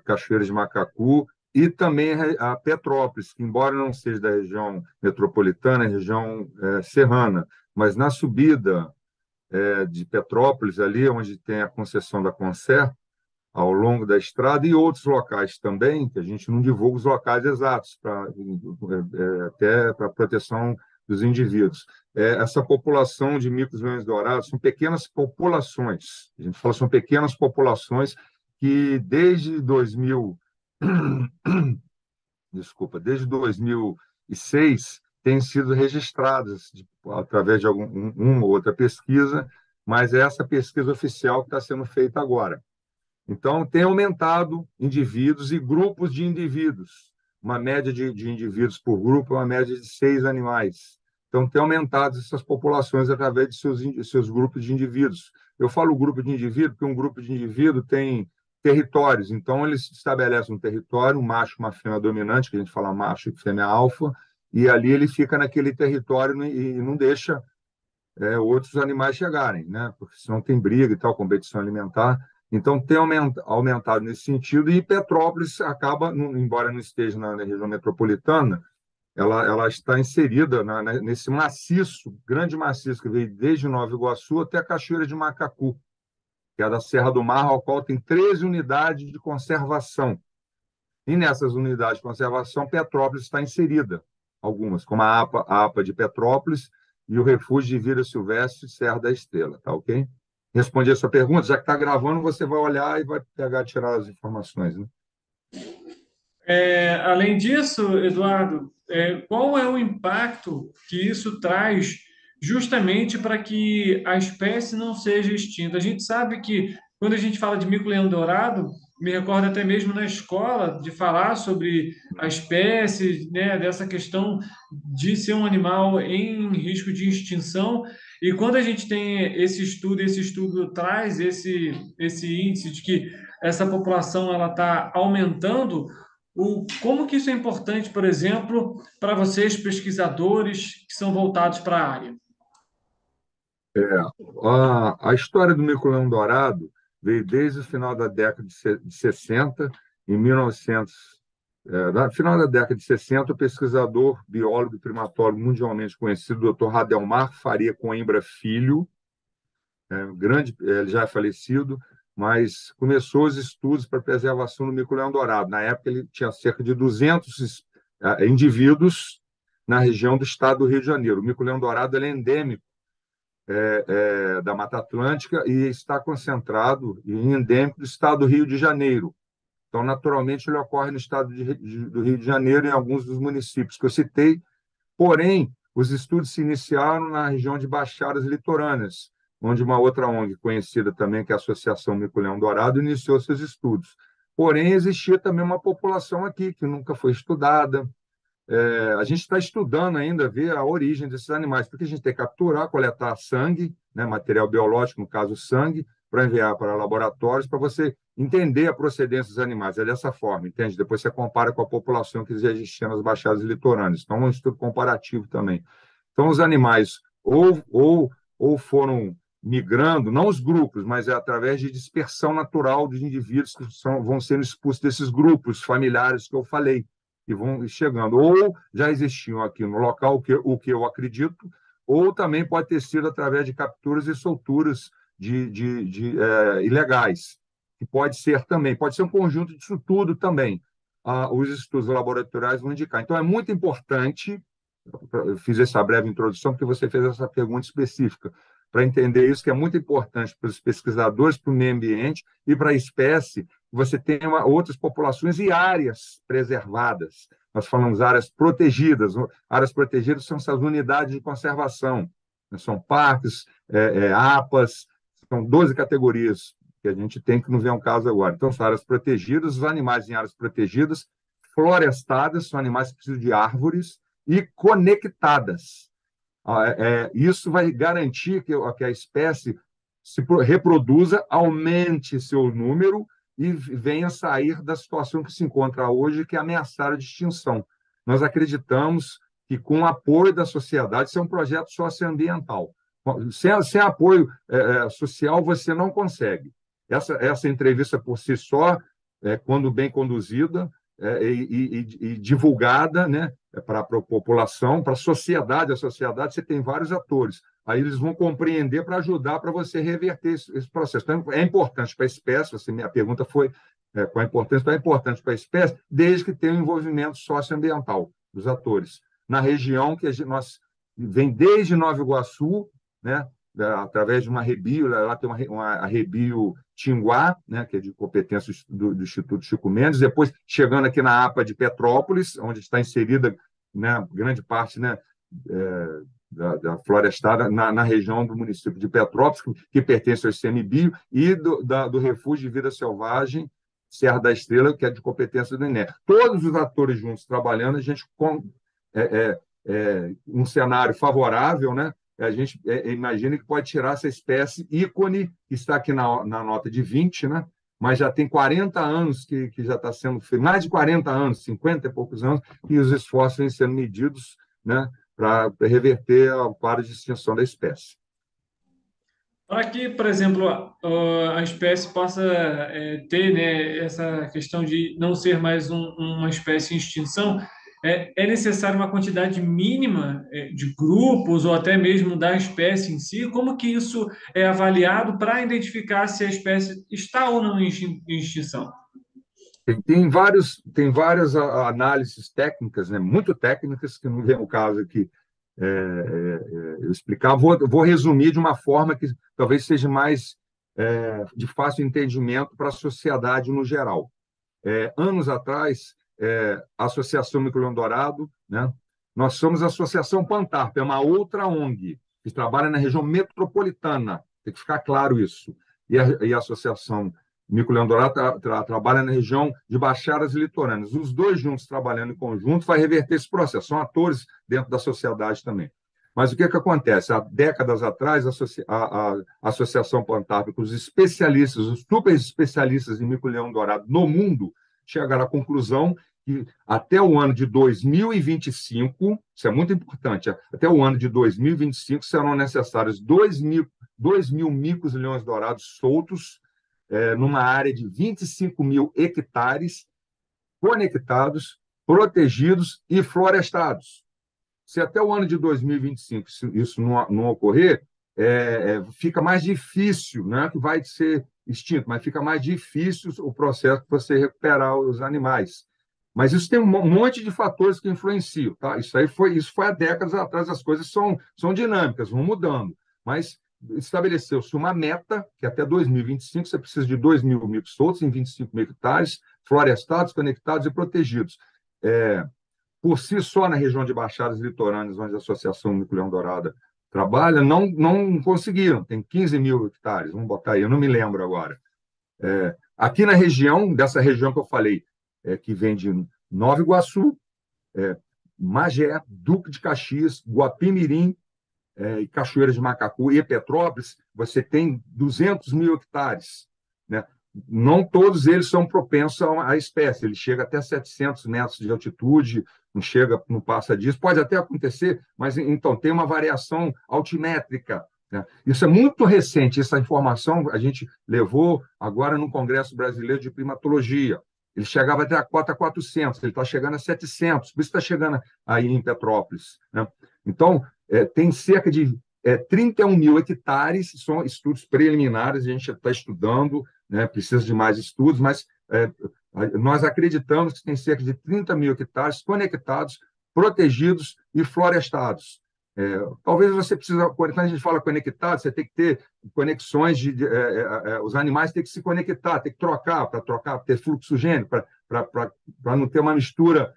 Cachoeira de Macacu, e também a Petrópolis, que, embora não seja da região metropolitana, é região serrana, mas na subida de Petrópolis, ali onde tem a concessão da Concer, ao longo da estrada, e outros locais também, que a gente não divulga os locais exatos, até para proteção dos indivíduos. Essa população de mico-leões-dourados são pequenas populações, a gente fala são pequenas populações que desde 2006 têm sido registradas através de uma ou outra pesquisa, mas é essa pesquisa oficial que está sendo feita agora. Então, tem aumentado indivíduos e grupos de indivíduos. Uma média de indivíduos por grupo é uma média de 6 animais. Então, tem aumentado essas populações através de seus grupos de indivíduos. Eu falo grupo de indivíduo porque um grupo de indivíduo tem territórios. Então, eles estabelecem um território, um macho e uma fêmea dominante, que a gente fala macho e fêmea alfa, e ali ele fica naquele território e não deixa outros animais chegarem, né? Porque senão tem briga e tal, competição alimentar. Então, tem aumentado nesse sentido, e Petrópolis acaba, embora não esteja na região metropolitana, ela está inserida nesse maciço, grande maciço, que veio desde Nova Iguaçu até a Cachoeira de Macacu, que é da Serra do Mar, ao qual tem 13 unidades de conservação. E nessas unidades de conservação, Petrópolis está inserida, algumas, como a APA de Petrópolis e o Refúgio de Vida Silvestre Serra da Estrela, tá ok? Respondi a sua pergunta, já que está gravando, você vai olhar e vai tirar as informações, né? Além disso, Eduardo, qual é o impacto que isso traz justamente para que a espécie não seja extinta? A gente sabe que, quando a gente fala de mico-leão-dourado, me recordo até mesmo na escola de falar sobre a espécie, né, dessa questão de ser um animal em risco de extinção. E quando a gente tem esse estudo traz esse índice de que essa população ela está aumentando. Como que isso é importante, por exemplo, para vocês, pesquisadores que são voltados para a área? A história do mico-leão-dourado veio desde o final da década de 60, em 1900. No final da década de 60, o pesquisador, biólogo e primatólogo mundialmente conhecido, Dr. Radelmar Faria Coimbra Filho, ele já é falecido, mas começou os estudos para preservação do mico-leão-dourado. Na época, ele tinha cerca de 200 indivíduos na região do estado do Rio de Janeiro. O mico-leão-dourado é endêmico da Mata Atlântica e está concentrado em endêmico do estado do Rio de Janeiro. Então, naturalmente, ele ocorre no estado do Rio de Janeiro, em alguns dos municípios que eu citei. Porém, os estudos se iniciaram na região de Baixadas Litorâneas, onde uma outra ONG conhecida também, que é a Associação Mico-Leão-Dourado, iniciou seus estudos. Porém, existia também uma população aqui que nunca foi estudada. A gente está estudando ainda ver a origem desses animais, porque a gente tem que capturar, coletar sangue, né, material biológico, no caso sangue, para enviar para laboratórios, para você entender a procedência dos animais. É dessa forma, entende? Depois você compara com a população que já existia nas Baixadas Litorâneas. Então, é um estudo comparativo também. Então, os animais ou foram migrando, não os grupos, mas através de dispersão natural dos indivíduos que vão sendo expulsos desses grupos familiares que eu falei, que vão chegando. Ou já existiam aqui no local, o que eu acredito, ou também pode ter sido através de capturas e solturas ilegais, que pode ser também, pode ser um conjunto disso tudo também. Os estudos laboratoriais vão indicar. Então, é muito importante, eu fiz essa breve introdução, porque você fez essa pergunta específica, para entender isso, que é muito importante para os pesquisadores, para o meio ambiente e para a espécie, que você tenha outras populações e áreas preservadas. Nós falamos áreas protegidas. Áreas protegidas são essas unidades de conservação, né? São parques, APAs, são 12 categorias que a gente tem, que não vê um caso agora. Então, são áreas protegidas, os animais em áreas protegidas, florestadas, são animais que precisam de árvores, e conectadas. Isso vai garantir que a espécie se reproduza, aumente seu número e venha sair da situação que se encontra hoje, que é ameaçada de extinção. Nós acreditamos que, com o apoio da sociedade, isso é um projeto socioambiental. Sem apoio social, você não consegue. Essa entrevista, por si só, quando bem conduzida e divulgada, né, para a população, para a sociedade. A sociedade, você tem vários atores. Aí eles vão compreender para ajudar para você reverter esse processo. Então, é importante para a espécie, minha pergunta foi qual a importância? Então, é importante para a espécie, desde que tenha um envolvimento socioambiental dos atores. Na região que nós vem desde Nova Iguaçu, né, através de uma arrebio, lá tem uma arrebio Tinguá, né, que é de competência do Instituto Chico Mendes, depois chegando aqui na APA de Petrópolis, onde está inserida, né, grande parte, né, da florestada na região do município de Petrópolis, que pertence ao ICMBio, e do Refúgio de Vida Selvagem Serra da Estrela, que é de competência do INEA. Todos os atores juntos trabalhando, a gente um cenário favorável, né? A gente imagina que pode tirar essa espécie ícone, que está aqui na nota de 20, né? Mas já tem 40 anos que já está sendo feito, mais de 40 anos, 50 e poucos anos, e os esforços vêm sendo medidos, né, para reverter o quadro de extinção da espécie. Para que, por exemplo, a espécie possa ter, né, essa questão de não ser mais uma espécie em extinção, é necessário uma quantidade mínima de grupos ou até mesmo da espécie em si? Como que isso é avaliado para identificar se a espécie está ou não em extinção? Tem várias análises técnicas, né, muito técnicas, que não vem o caso aqui eu explicar. Vou resumir de uma forma que talvez seja mais de fácil entendimento para a sociedade no geral. Anos atrás, a Associação Mico-Leão Dourado, né, nós somos a Associação Pantarp, é uma outra ONG que trabalha na região metropolitana, tem que ficar claro isso. E a Associação Mico-Leão Dourado trabalha na região de Baixadas e Litorâneas. Os dois juntos, trabalhando em conjunto, vai reverter esse processo. São atores dentro da sociedade também. Mas o que acontece? Há décadas atrás, a Associação Pantarp, os especialistas, os super especialistas em mico-leão dourado no mundo, chegaram à conclusão que até o ano de 2025, isso é muito importante, até o ano de 2025 serão necessários 2 mil micos-leões dourados soltos, numa área de 25 mil hectares, conectados, protegidos e florestados. Se até o ano de 2025 isso não ocorrer, fica mais difícil, não é que vai ser extinto, mas fica mais difícil o processo de você recuperar os animais. Mas isso tem um monte de fatores que influenciam. Tá? Isso foi há décadas atrás, as coisas são dinâmicas, vão mudando. Mas estabeleceu-se uma meta, que até 2025 você precisa de 2 mil micos soltos em 25 mil hectares, florestados, conectados e protegidos. Por si só, na região de Baixadas e Litorâneas, onde a Associação Mico-Leão Dourado trabalha, não conseguiram, tem 15 mil hectares, vamos botar aí, eu não me lembro agora. Aqui na região, dessa região que eu falei, que vem de Nova Iguaçu, Magé, Duque de Caxias, Guapimirim, e Cachoeira de Macacu e Petrópolis, você tem 200 mil hectares. Né? Não todos eles são propensos à espécie, ele chega até 700 metros de altitude, não passa disso, pode até acontecer, mas então tem uma variação altimétrica. Né? Isso é muito recente, essa informação a gente levou agora no Congresso Brasileiro de Primatologia. Ele chegava até a cota 400, ele está chegando a 700, por isso está chegando aí em Petrópolis. Né? Então, tem cerca de 31 mil hectares, são estudos preliminares, a gente está estudando, né, precisa de mais estudos, mas nós acreditamos que tem cerca de 30 mil hectares conectados, protegidos e florestados. Talvez você precise, quando a gente fala conectado, você tem que ter conexões, os animais têm que se conectar, tem que trocar, para ter fluxogênio, para não ter uma mistura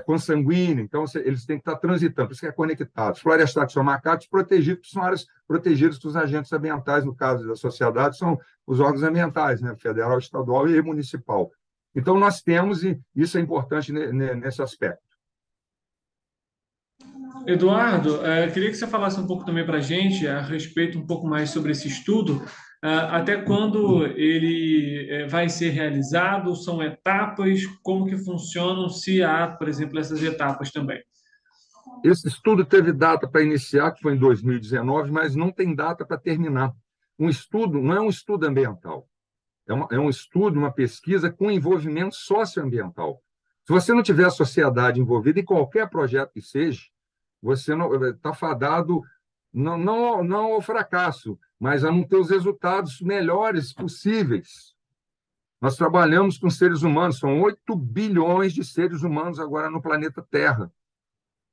consanguínea, então eles têm que estar transitando, por isso que é conectados. Florestados são macacos protegidos, que são áreas protegidas dos agentes ambientais, no caso da sociedade, são os órgãos ambientais, né, federal, estadual e municipal. Então, nós temos, e isso é importante nesse aspecto. Eduardo, queria que você falasse um pouco também para a gente a respeito um pouco mais sobre esse estudo, até quando ele vai ser realizado, são etapas, como que funcionam, se há, por exemplo, essas etapas também. Esse estudo teve data para iniciar, que foi em 2019, mas não tem data para terminar. Um estudo não é um estudo ambiental, é um estudo, uma pesquisa com envolvimento socioambiental. Se você não tiver a sociedade envolvida em qualquer projeto que seja, você está fadado não ao fracasso, mas a não ter os resultados melhores possíveis. Nós trabalhamos com seres humanos, são 8 bilhões de seres humanos agora no planeta Terra.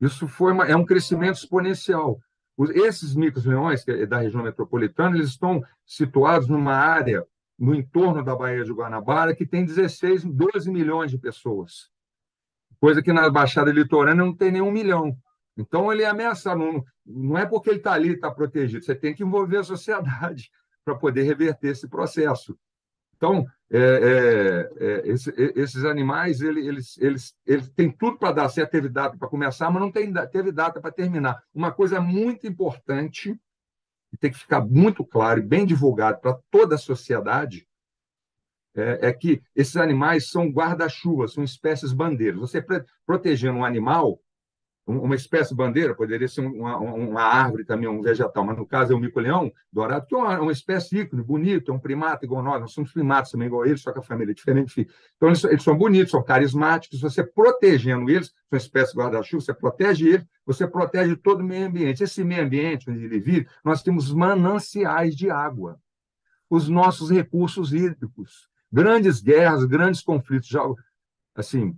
Isso é um crescimento exponencial. Esses micos-leões, que é da região metropolitana, eles estão situados numa área no entorno da Baía de Guanabara que tem 12 milhões de pessoas, coisa que na Baixada Litorânea não tem nem 1 milhão. Então, ele é ameaçado. Não é porque ele está ali, está protegido. Você tem que envolver a sociedade para poder reverter esse processo. Então, esses animais, eles têm tudo para dar certo, teve data para começar, mas não teve data para terminar. Uma coisa muito importante, que tem que ficar muito claro e bem divulgado para toda a sociedade, é que esses animais são guarda-chuva, são espécies bandeiras. Você protegendo um animal, uma espécie bandeira, poderia ser uma árvore também, um vegetal, mas no caso é o mico-leão dourado, que é uma espécie ícone, bonito, é um primata igual nós somos primatas também igual eles, só que a família é diferente. Então, eles são bonitos, são carismáticos, você protegendo eles, são espécies guarda-chuva, você protege eles, você protege todo o meio ambiente. Esse meio ambiente onde ele vive, nós temos mananciais de água, os nossos recursos hídricos, grandes guerras, grandes conflitos, já, assim,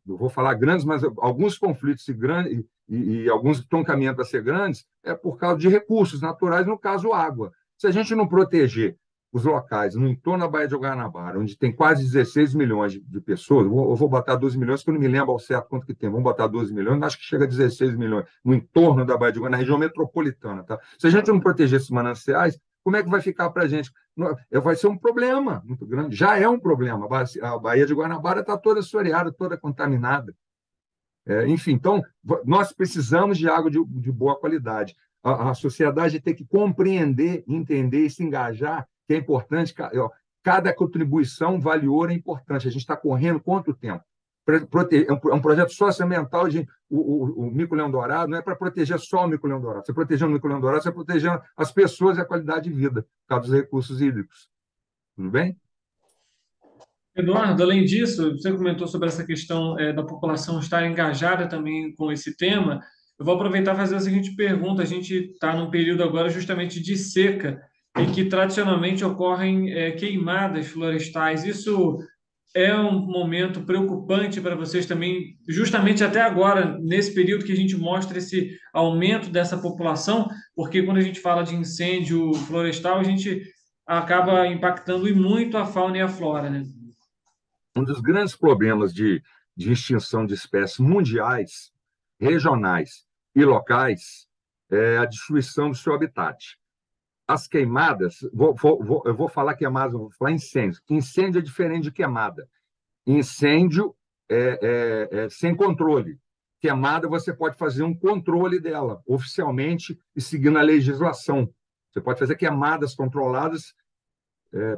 eu vou falar grandes, mas alguns conflitos e alguns que estão caminhando para ser grandes é por causa de recursos naturais, no caso, água. Se a gente não proteger os locais no entorno da Baía de Guanabara, onde tem quase 16 milhões de pessoas, eu vou botar 12 milhões, que eu não me lembro ao certo quanto que tem, vamos botar 12 milhões, acho que chega a 16 milhões no entorno da Baía de Guanabara, na região metropolitana. Tá? Se a gente não proteger esses mananciais, como é que vai ficar para a gente? Vai ser um problema muito grande. Já é um problema. A Baía de Guanabara está toda assoreada, toda contaminada. Enfim, então, nós precisamos de água de boa qualidade. A sociedade tem que compreender, entender e se engajar, que é importante. Cada contribuição vale ouro, é importante. A gente está correndo quanto tempo? É um projeto socioambiental. O mico-leão dourado não é para proteger só o mico-leão dourado. Você protegendo o mico-leão dourado, você está protegendo as pessoas e a qualidade de vida, por causa dos recursos hídricos. Tudo bem? Eduardo, além disso, você comentou sobre essa questão da população estar engajada também com esse tema. Eu vou aproveitar e fazer a seguinte pergunta. A gente está num período agora justamente de seca, em que tradicionalmente ocorrem queimadas florestais. Isso é um momento preocupante para vocês também, justamente até agora, nesse período que a gente mostra esse aumento dessa população, porque quando a gente fala de incêndio florestal, a gente acaba impactando e muito a fauna e a flora, né? Um dos grandes problemas de extinção de espécies mundiais, regionais e locais é a destruição do seu habitat. As queimadas, eu vou falar queimadas, vou falar incêndio. Incêndio é diferente de queimada. Incêndio é sem controle. Queimada, você pode fazer um controle dela, oficialmente, e seguindo a legislação. Você pode fazer queimadas controladas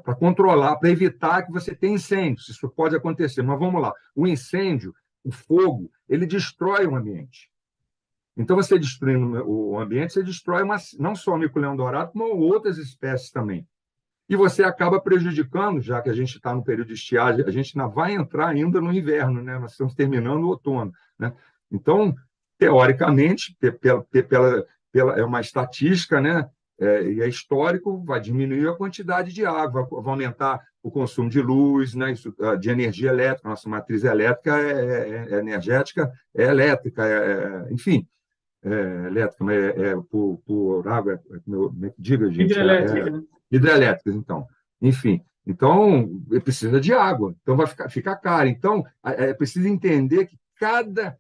para controlar, para evitar que você tenha incêndios. Isso pode acontecer. Mas vamos lá. O incêndio, o fogo, ele destrói o ambiente. Então, você destruindo o ambiente, você destrói não só o mico-leão dourado, como outras espécies também. E você acaba prejudicando, já que a gente está no período de estiagem, a gente ainda vai entrar ainda no inverno, né? Nós estamos terminando o outono, né? Então, teoricamente, é uma estatística, né? E é histórico, vai diminuir a quantidade de água, vai aumentar o consumo de luz, né? De energia elétrica. Nossa matriz elétrica é energética, é elétrica, enfim. Elétrica, mas por água, diga, gente. Hidrelétricas, então. Enfim, então precisa de água, então vai ficar caro. Então, é preciso entender que cada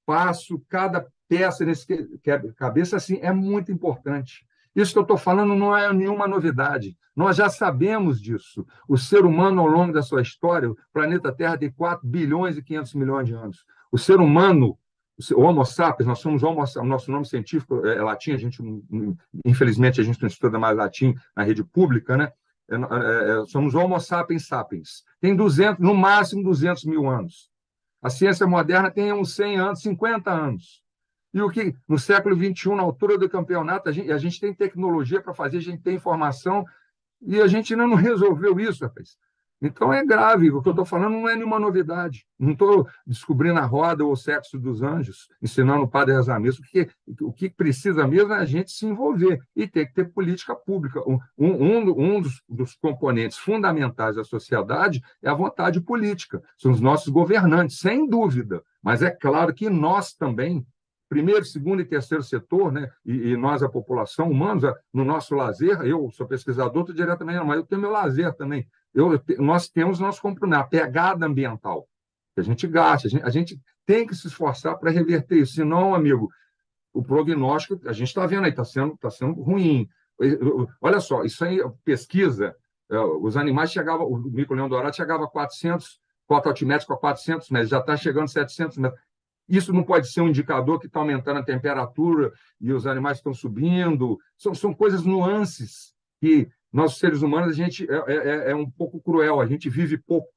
passo, cada peça nesse quebra-cabeça assim, é muito importante. Isso que eu estou falando não é nenhuma novidade. Nós já sabemos disso. O ser humano, ao longo da sua história, o planeta Terra tem 4 bilhões e 500 milhões de anos. O ser humano, o Homo sapiens, nós somos Homo sapiens, nosso nome científico é latim, infelizmente a gente não estuda mais latim na rede pública, né? Somos Homo sapiens sapiens. Tem no máximo 200 mil anos. A ciência moderna tem uns 100 anos, 50 anos. E o que no século XXI, na altura do campeonato, a gente tem tecnologia para fazer, a gente tem informação, e a gente ainda não resolveu isso, rapaz. Então é grave, o que eu estou falando não é nenhuma novidade. Não estou descobrindo a roda ou o sexo dos anjos, ensinando o padre a rezar mesmo, porque o que precisa mesmo é a gente se envolver e ter que ter política pública. Um dos componentes fundamentais da sociedade é a vontade política, são os nossos governantes, sem dúvida, mas é claro que nós também, primeiro, segundo e terceiro setor, né? E nós, a população, humanos, no nosso lazer, eu sou pesquisador, estou diretamente, mas eu tenho meu lazer também. Nós temos nosso compromisso, a pegada ambiental, que a gente gasta, a gente tem que se esforçar para reverter isso, senão, amigo, o prognóstico, a gente está vendo aí, está sendo ruim. Olha só, isso aí, pesquisa, os animais chegavam, o mico-leão dourado chegava a 400, cota altimétrica a 400 metros, já está chegando a 700 metros. Isso não pode ser um indicador que está aumentando a temperatura e os animais estão subindo. São coisas, nuances, que nós, seres humanos, a gente é um pouco cruel, a gente vive pouco.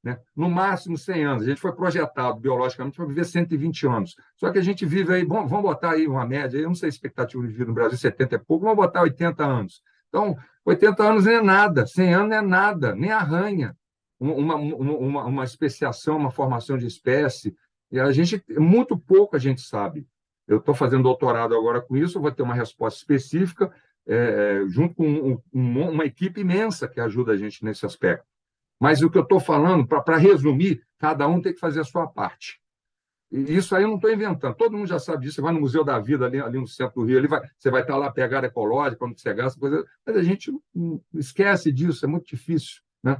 né? No máximo 100 anos. A gente foi projetado biologicamente para viver 120 anos. Só que a gente vive aí, bom, vamos botar aí uma média, eu não sei a expectativa de vida no Brasil, 70 é pouco, vamos botar 80 anos. Então, 80 anos não é nada, 100 anos não é nada, nem arranha uma especiação, uma formação de espécie. E muito pouco a gente sabe. Eu estou fazendo doutorado agora com isso, eu vou ter uma resposta específica, junto com uma equipe imensa que ajuda a gente nesse aspecto. Mas o que eu estou falando, para resumir, cada um tem que fazer a sua parte. E isso aí eu não estou inventando, todo mundo já sabe disso. Você vai no Museu da Vida, ali no centro do Rio, você vai estar lá, pegada ecológica, quando você gasta, coisa, mas a gente esquece disso, é muito difícil, né?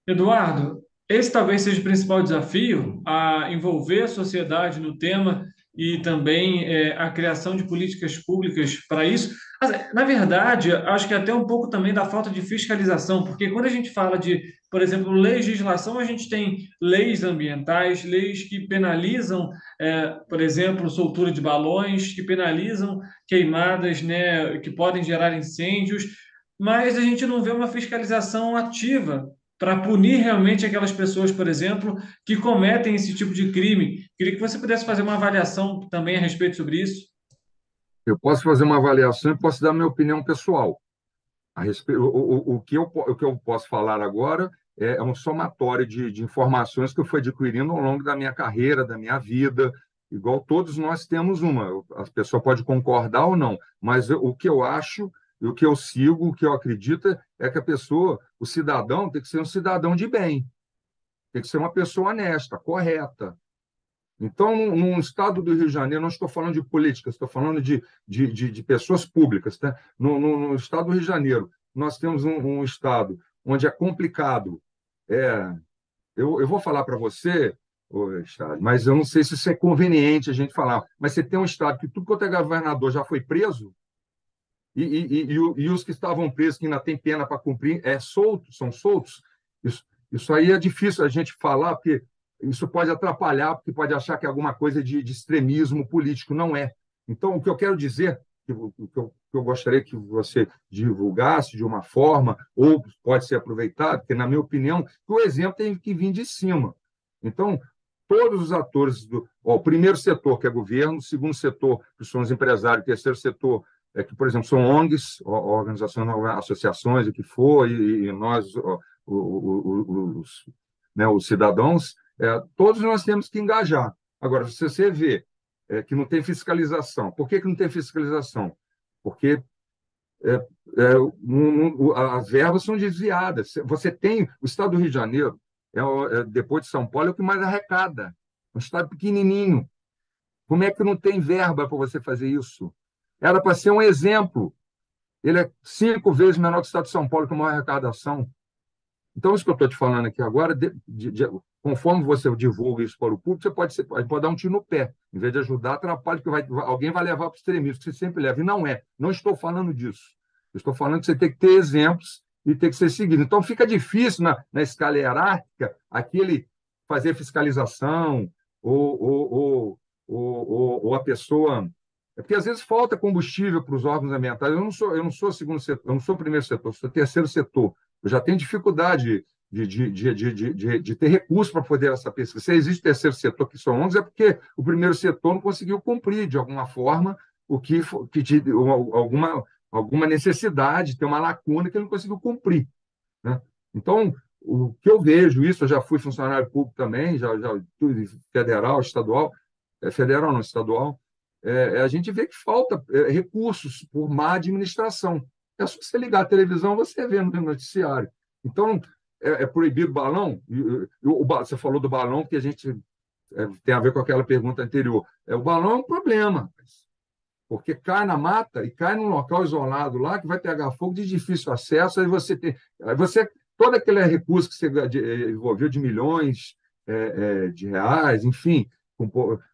Eduardo, esse talvez seja o principal desafio, a envolver a sociedade no tema e também a criação de políticas públicas para isso. Mas, na verdade, acho que até um pouco também da falta de fiscalização, porque quando a gente fala de, por exemplo, legislação, a gente tem leis ambientais, leis que penalizam, por exemplo, soltura de balões, que penalizam queimadas, né, que podem gerar incêndios, mas a gente não vê uma fiscalização ativa para punir realmente aquelas pessoas, por exemplo, que cometem esse tipo de crime. Queria que você pudesse fazer uma avaliação também a respeito sobre isso. Eu posso fazer uma avaliação e posso dar minha opinião pessoal. O que eu posso falar agora é um somatório de informações que eu fui adquirindo ao longo da minha carreira, da minha vida, igual todos nós temos uma. A pessoa pode concordar ou não, mas o que eu acho, o que eu sigo, o que eu acredito é que a pessoa, o cidadão, tem que ser um cidadão de bem, tem que ser uma pessoa honesta, correta. Então, no estado do Rio de Janeiro, não estou falando de política, estou falando de pessoas públicas. Tá? No estado do Rio de Janeiro, nós temos um estado onde é complicado. Eu vou falar para você, mas eu não sei se isso é conveniente a gente falar, mas você tem um estado que tudo quanto é governador já foi preso, e os que estavam presos, que ainda tem pena para cumprir, são soltos. Isso aí é difícil a gente falar, porque isso pode atrapalhar, porque pode achar que é alguma coisa de extremismo político. Não é. Então, o que eu quero dizer, que eu gostaria que você divulgasse de uma forma, ou pode ser aproveitado, porque, na minha opinião, o exemplo tem que vir de cima. Então, todos os atores o primeiro setor, que é governo, o segundo setor, que são os empresários, o terceiro setor, que, por exemplo, são ONGs, organizações, associações, o que for, e nós, os cidadãos, todos nós temos que engajar. Agora, se você vê que não tem fiscalização, por que não tem fiscalização? Porque as verbas são desviadas. Você tem o estado do Rio de Janeiro, depois de São Paulo, é o que mais arrecada. Um estado pequenininho. Como é que não tem verba para você fazer isso? Era para ser um exemplo. Ele é 5 vezes menor que o estado de São Paulo, com maior arrecadação. Então, isso que eu estou te falando aqui agora, conforme você divulga isso para o público, você pode dar um tiro no pé. Em vez de ajudar, atrapalha, porque alguém vai levar para o extremismo, que você sempre leva. E não é. Não estou falando disso. Eu estou falando que você tem que ter exemplos e tem que ser seguido. Então, fica difícil, na escala hierárquica, aquele fazer fiscalização ou a pessoa... Porque, às vezes, falta combustível para os órgãos ambientais. Eu não sou segundo setor, eu não sou primeiro setor, eu sou terceiro setor. Eu já tenho dificuldade de ter recursos para poder essa pesquisa. Se existe terceiro setor, que são 11, é porque o primeiro setor não conseguiu cumprir, de alguma forma, alguma necessidade, tem uma lacuna que ele não conseguiu cumprir. Né? Então, o que eu vejo, eu já fui funcionário público também, já federal, estadual, federal não, estadual, a gente vê que falta recursos por má administração. É só você ligar a televisão, você vê no noticiário. Então, é proibido balão? Você falou do balão, porque a gente tem a ver com aquela pergunta anterior. O balão é um problema, porque cai na mata e cai num local isolado lá, que vai pegar fogo de difícil acesso, aí você tem... todo aquele recurso que você envolveu de milhões de reais, enfim...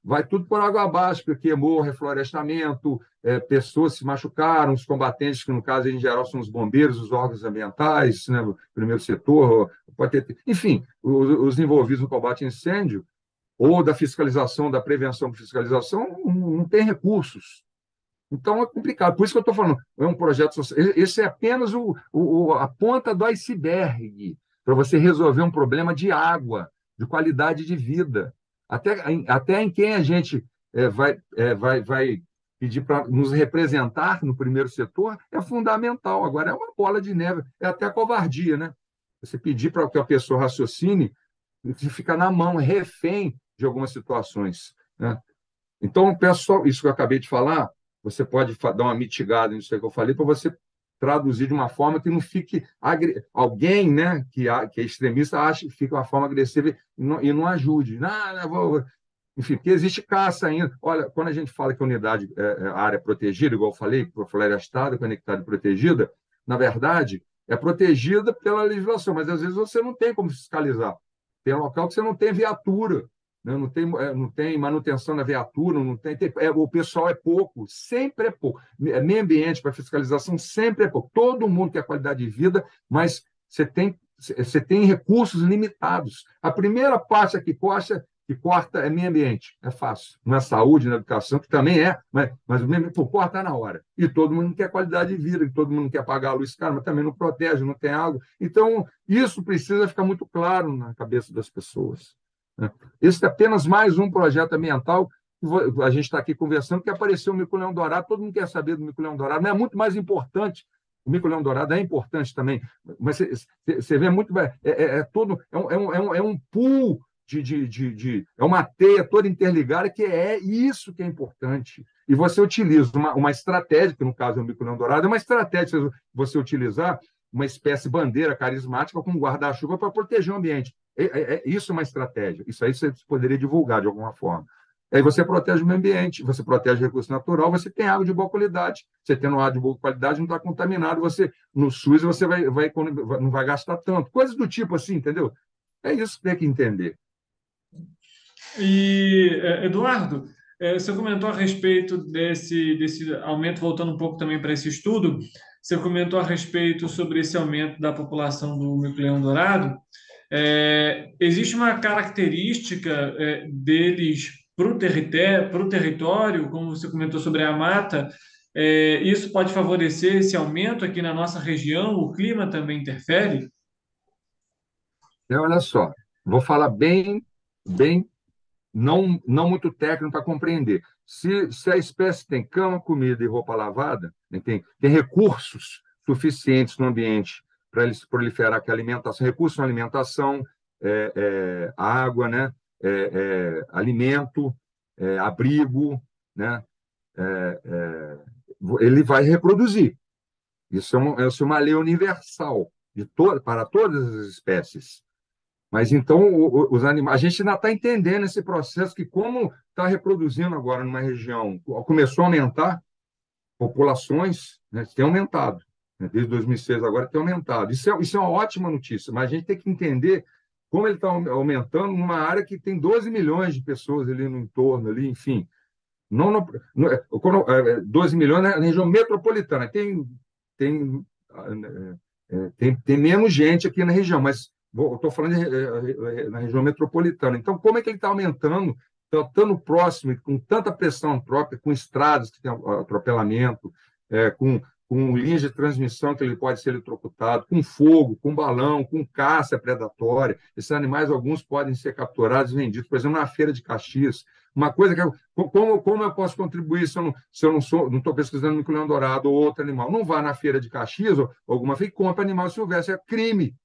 Vai tudo por água abaixo, porque queimou, reflorestamento, pessoas se machucaram, os combatentes, que no caso, em geral, são os bombeiros, os órgãos ambientais, né, o primeiro setor, enfim, os envolvidos no combate a incêndio, ou da fiscalização, da prevenção e fiscalização, não tem recursos. Então, é complicado. Por isso que eu estou falando, é um projeto social. Esse é apenas a ponta do iceberg. para você resolver um problema de água, de qualidade de vida. Até em quem a gente vai pedir para nos representar no primeiro setor é fundamental. Agora, é uma bola de neve, é até covardia, né? Você pedir para que a pessoa raciocine, você fica na mão, refém de algumas situações, né? Então, pessoal, isso que eu acabei de falar, você pode dar uma mitigada nisso que eu falei, para você traduzir de uma forma que não fique alguém, né, que é extremista acha que fica uma forma agressiva e não ajude. Enfim, porque existe caça ainda. Olha, quando a gente fala que a unidade é área protegida, igual eu falei, florestada, conectada e protegida, na verdade, é protegida pela legislação, mas às vezes você não tem como fiscalizar. Tem local que você não tem viatura, né? Não tem manutenção da viatura, o pessoal é pouco, sempre é pouco. Meio ambiente para fiscalização sempre é pouco. Todo mundo quer qualidade de vida, mas você tem recursos limitados. A primeira parte que corta é meio ambiente, é fácil. Não é saúde, não é educação, que também é, mas o meio ambiente corta na hora. E todo mundo quer qualidade de vida, todo mundo quer pagar a luz cara, mas também não protege, não tem água. Então, isso precisa ficar muito claro na cabeça das pessoas, né? Esse é apenas mais um projeto ambiental. A gente está aqui conversando que apareceu o mico-leão dourado, todo mundo quer saber do mico-leão dourado, não é muito mais importante. O mico-leão dourado é importante também, mas você vê muito. É um pool é uma teia toda interligada, que é isso que é importante. E você utiliza uma estratégia, que no caso é o mico-leão dourado, é uma estratégia você utilizar uma espécie bandeira carismática como guarda-chuva para proteger o ambiente. Isso é uma estratégia. Isso aí você poderia divulgar de alguma forma. Aí você protege o meio ambiente, você protege o recurso natural, você tem água de boa qualidade. Você tendo água de boa qualidade, não está contaminado, no SUS você não vai gastar tanto. Coisas do tipo assim, entendeu? É isso que tem que entender. E, Eduardo, você comentou a respeito desse aumento, voltando um pouco também para esse estudo, você comentou a respeito sobre esse aumento da população do mico-leão dourado. Existe uma característica deles para o território, como você comentou sobre a mata, isso pode favorecer esse aumento aqui na nossa região? O clima também interfere? Olha só, vou falar bem, não muito técnico para compreender. Se a espécie tem cama, comida e roupa lavada, né, tem recursos suficientes no ambiente para eles proliferar que alimentação, recursos na alimentação, água, né, alimento, abrigo, né, ele vai reproduzir. Isso é uma lei universal para todas as espécies. Mas então os animais, a gente ainda está entendendo esse processo, que como está reproduzindo agora numa região, começou a aumentar, populações, né, tem aumentado, né, desde 2006 agora tem aumentado. Isso é uma ótima notícia, mas a gente tem que entender como ele está aumentando numa área que tem 12 milhões de pessoas ali no entorno, ali, enfim. 12 milhões na região metropolitana, tem menos gente aqui na região, mas estou falando na região metropolitana. Então, como é que ele está aumentando, estando próximo, com tanta pressão própria, com estradas que tem atropelamento, com linhas de transmissão que ele pode ser eletrocutado, com fogo, com balão, com caça predatória. Esses animais, alguns podem ser capturados e vendidos, por exemplo, na feira de Caxias. Uma coisa que como eu posso contribuir se eu não estou pesquisando mico-leão dourado ou outro animal? Não vá na feira de Caxias ou alguma feira e compra animal silvestre, é crime.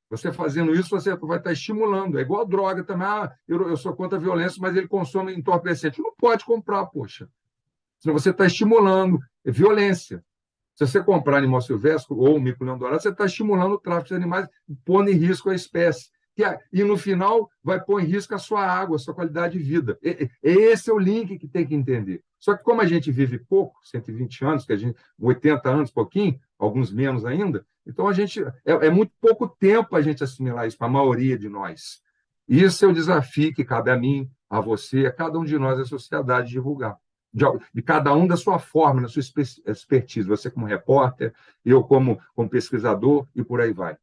Você fazendo isso, você vai estar estimulando. É igual a droga também. Eu sou contra a violência, mas ele consome entorpecente. Não pode comprar, poxa. Senão você está estimulando violência. Se você comprar animal silvestre ou mico-leão dourado, você está estimulando o tráfico de animais, pondo em risco a espécie. E, no final, vai pôr em risco a sua água, a sua qualidade de vida. Esse é o link que tem que entender. Só que como a gente vive pouco, 120 anos, 80 anos, pouquinho, alguns menos ainda, então é muito pouco tempo a gente assimilar isso para a maioria de nós. Isso é o desafio que cabe a mim, a você, a cada um de nós, a sociedade, divulgar. De cada um da sua forma, na sua expertise. Você como repórter, eu como pesquisador, e por aí vai.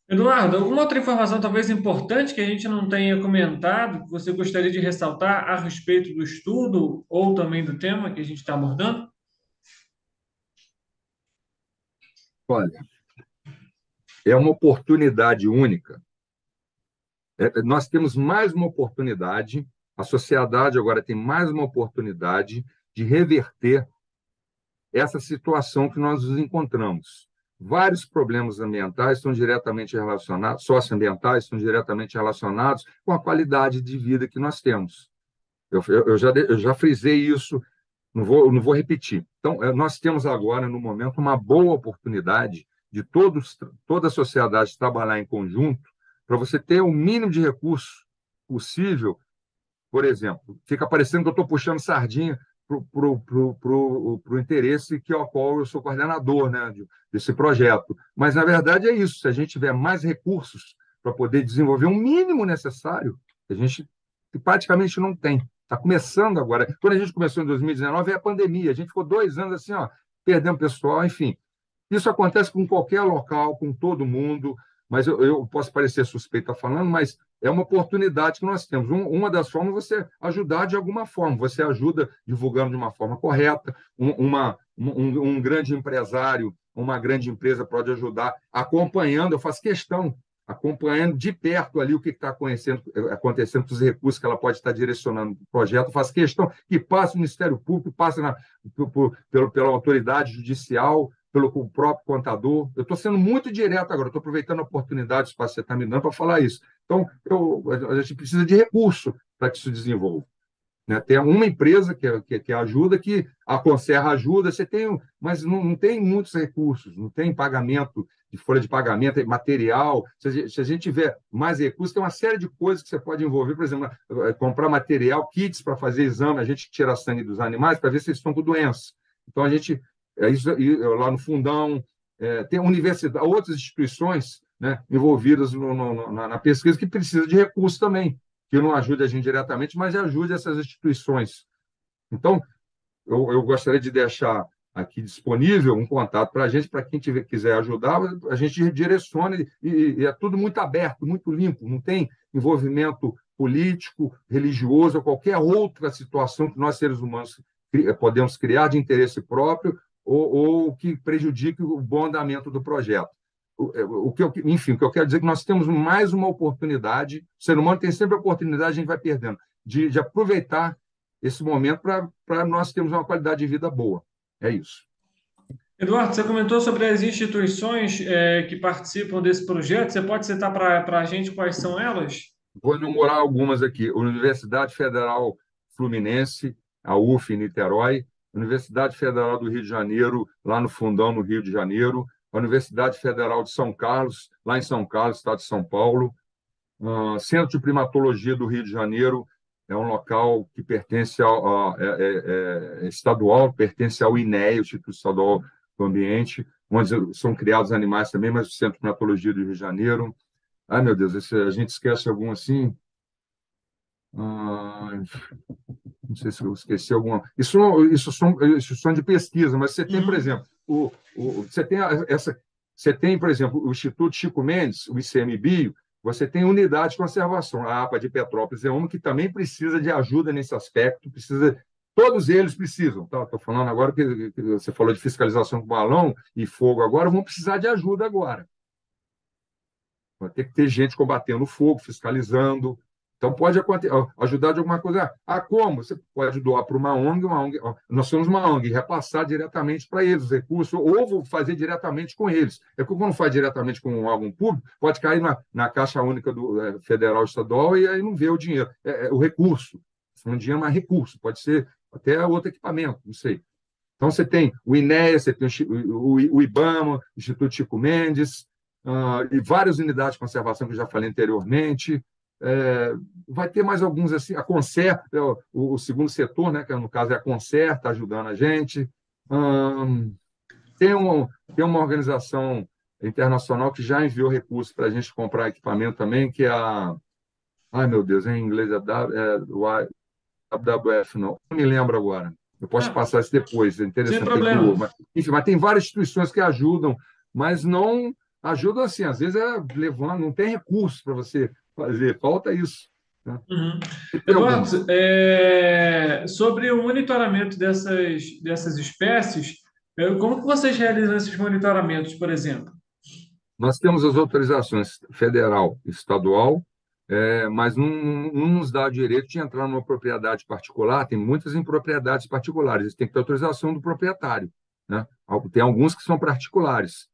Eduardo, alguma outra informação talvez importante que a gente não tenha comentado, que você gostaria de ressaltar a respeito do estudo ou também do tema que a gente está abordando? Olha, é uma oportunidade única. Nós temos mais uma oportunidade, a sociedade agora tem mais uma oportunidade de reverter essa situação que nós nos encontramos. Vários problemas ambientais estão diretamente relacionados, socioambientais estão diretamente relacionados com a qualidade de vida que nós temos. Eu já frisei isso, não vou repetir. Então, nós temos agora, no momento, uma boa oportunidade de toda a sociedade trabalhar em conjunto para você ter o mínimo de recurso possível. Por exemplo, fica parecendo que eu estou puxando sardinha para o interesse ao qual eu sou coordenador, né, desse projeto. Mas, na verdade, é isso. Se a gente tiver mais recursos para poder desenvolver o mínimo necessário, a gente praticamente não tem. Está começando agora. Quando a gente começou em 2019, é a pandemia. A gente ficou 2 anos assim, perdendo pessoal, enfim. Isso acontece com qualquer local, com todo mundo, mas eu posso parecer suspeito falando, mas é uma oportunidade que nós temos. Uma das formas é você ajudar de alguma forma. Você ajuda divulgando de uma forma correta. Um grande empresário, uma grande empresa pode ajudar acompanhando, eu faço questão, acompanhando de perto ali o que está acontecendo com os recursos que ela pode estar direcionando para o projeto. Eu faço questão que passe no Ministério Público, passe pela autoridade judicial, pelo próprio contador. Eu estou sendo muito direto agora, estou aproveitando a oportunidade que você está me dando para falar isso. Então, a gente precisa de recurso para que isso desenvolva. Né? Tem uma empresa que ajuda, que a Conserra ajuda, mas não tem muitos recursos, não tem pagamento de folha de pagamento, material. Se a gente tiver mais recursos, tem uma série de coisas que você pode envolver, por exemplo, comprar material, kits para fazer exame, a gente tira sangue dos animais para ver se eles estão com doença. Então, a gente... lá no Fundão, tem universidade, outras instituições, né, envolvidas na pesquisa que precisa de recursos também, que não ajude a gente diretamente, mas ajude essas instituições. Então, eu gostaria de deixar aqui disponível um contato para a gente, para quem quiser ajudar, a gente direciona, e é tudo muito aberto, muito limpo, não tem envolvimento político, religioso ou qualquer outra situação que nós, seres humanos, podemos criar de interesse próprio ou que prejudique o bom andamento do projeto. Enfim, o que eu quero dizer é que nós temos mais uma oportunidade, o ser humano tem sempre a oportunidade, a gente vai perdendo, de aproveitar esse momento para nós termos uma qualidade de vida boa. É isso. Eduardo, você comentou sobre as instituições que participam desse projeto. Você pode citar para a gente quais são elas? Vou enumerar algumas aqui. Universidade Federal Fluminense, a UF em Niterói, Universidade Federal do Rio de Janeiro, lá no Fundão, no Rio de Janeiro, a Universidade Federal de São Carlos, lá em São Carlos, estado de São Paulo, Centro de Primatologia do Rio de Janeiro, é um local que pertence estadual, pertence ao INEA, o Instituto Estadual do Ambiente, onde são criados animais também, mas o Centro de Primatologia do Rio de Janeiro. Ai, meu Deus, a gente esquece algum assim? Não sei se eu esqueci alguma. Isso são de pesquisa, mas você tem, por exemplo, você tem, por exemplo, o Instituto Chico Mendes, o ICMBio, você tem unidade de conservação. A APA de Petrópolis é uma que também precisa de ajuda nesse aspecto, todos eles precisam. Estou falando agora que você falou de fiscalização com balão e fogo agora, vão precisar de ajuda agora. Vai ter que ter gente combatendo o fogo, fiscalizando. Então, pode ajudar de alguma coisa. Como? Você pode doar para uma ONG, nós somos uma ONG, repassar diretamente para eles os recursos, ou fazer diretamente com eles. Quando faz diretamente com um órgão público, pode cair na Caixa Única do Federal Estadual e aí não vê o dinheiro. O recurso. Não dinheiro, mas recurso. Pode ser até outro equipamento, não sei. Então, você tem o INEA, você tem o IBAMA, o Instituto Chico Mendes, e várias unidades de conservação que eu já falei anteriormente. Vai ter mais alguns assim, a Conserta, o segundo setor, né, que no caso é a Conserta, está ajudando a gente. Tem uma organização internacional que já enviou recursos para a gente comprar equipamento também, que é ai, meu Deus, em inglês é WWF, não me lembro agora. Eu posso passar isso depois, é interessante. Sem problema. Mas tem várias instituições que ajudam, mas não ajudam assim, às vezes levando, não tem recurso para você fazer, falta isso. Né? Uhum. Eduardo, sobre o monitoramento dessas espécies, como que vocês realizam esses monitoramentos, por exemplo? Nós temos as autorizações federal e estadual, mas não nos dá o direito de entrar numa propriedade particular. Tem muitas impropriedades particulares, tem que ter autorização do proprietário, né? Tem alguns que são particulares.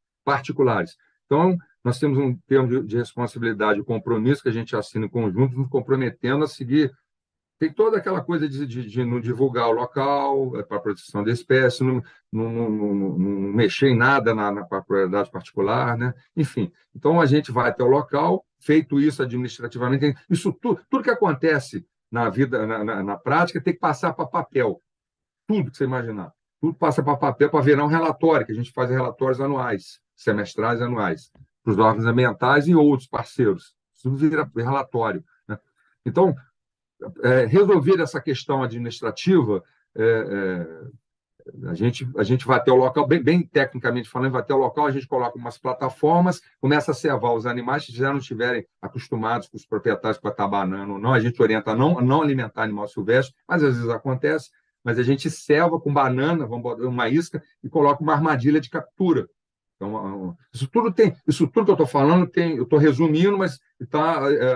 Então, nós temos um termo de responsabilidade e compromisso que a gente assina em conjunto, nos comprometendo a seguir. Tem toda aquela coisa de não divulgar o local para a proteção da espécie, não mexer em nada na propriedade particular, né? Enfim, então a gente vai até o local, feito isso administrativamente, isso tudo que acontece na vida, na prática, tem que passar para papel. Tudo que você imaginar. Tudo passa para papel para virar um relatório, que a gente faz relatórios anuais, semestrais anuais, para os órgãos ambientais e outros parceiros. Isso vira relatório, né? Então, resolver essa questão administrativa, a gente vai até o local, bem tecnicamente falando, vai até o local, a gente coloca umas plataformas, começa a cevar os animais que já não estiverem acostumados com os proprietários para estar banando ou não, a gente orienta a não alimentar animal silvestre, mas às vezes acontece, mas a gente ceva com banana, vamos botar uma isca, e coloca uma armadilha de captura. Então, isso tudo que eu estou falando, eu estou resumindo, mas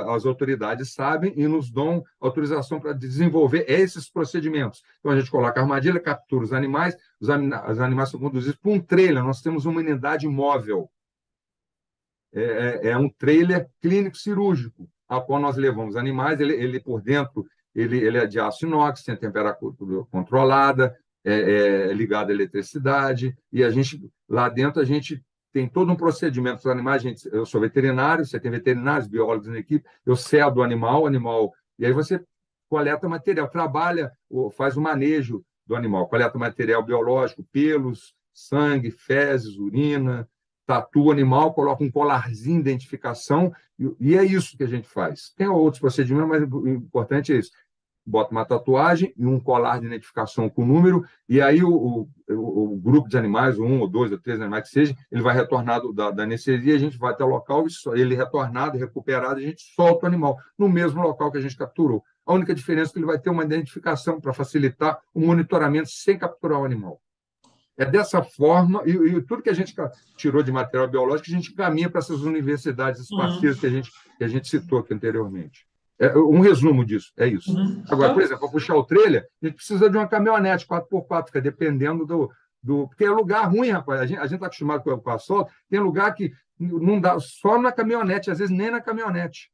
as autoridades sabem e nos dão autorização para desenvolver esses procedimentos. Então, a gente coloca a armadilha, captura os animais, os animais são conduzidos por um trailer. Nós temos uma unidade móvel. É um trailer clínico-cirúrgico, ao qual nós levamos animais. Ele por dentro, ele é de aço inox, tem temperatura controlada, ligado à eletricidade, e lá dentro a gente tem todo um procedimento dos animais. Eu sou veterinário, você tem veterinários, biólogos na equipe, eu cedo o animal, e aí você coleta material, trabalha, faz o manejo do animal, coleta material biológico, pelos, sangue, fezes, urina, tatua o animal, coloca um colarzinho de identificação, e é isso que a gente faz. Tem outros procedimentos, mas o importante é isso. Bota uma tatuagem e um colar de identificação com número, e aí o grupo de animais, 1 ou 2 ou 3 animais que seja, ele vai retornar da anestesia, a gente vai até o local, ele retornado, recuperado, a gente solta o animal no mesmo local que a gente capturou. A única diferença é que ele vai ter uma identificação para facilitar o monitoramento sem capturar o animal. É dessa forma, e tudo que a gente tirou de material biológico, a gente caminha para essas universidades, esses parceiros que a gente citou aqui anteriormente. Um resumo disso, é isso. Agora, por exemplo, para puxar o trailer, a gente precisa de uma caminhonete 4x4, fica dependendo do... Porque é lugar ruim, rapaz. A gente está acostumado com a asfalto, tem lugar que não dá, só na caminhonete, às vezes nem na caminhonete.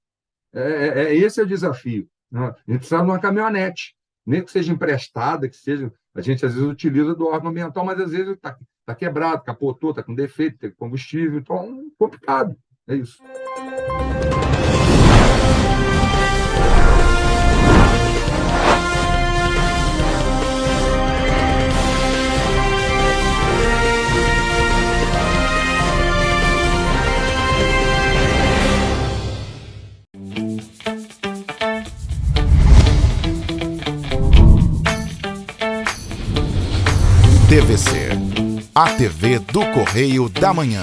Esse é o desafio. A gente precisa de uma caminhonete, nem que seja emprestada, que seja... A gente, às vezes, utiliza do órgão ambiental, mas, às vezes, está quebrado, capotou, está com defeito, tem combustível, então, complicado. É isso. TVC, a TV do Correio da Manhã.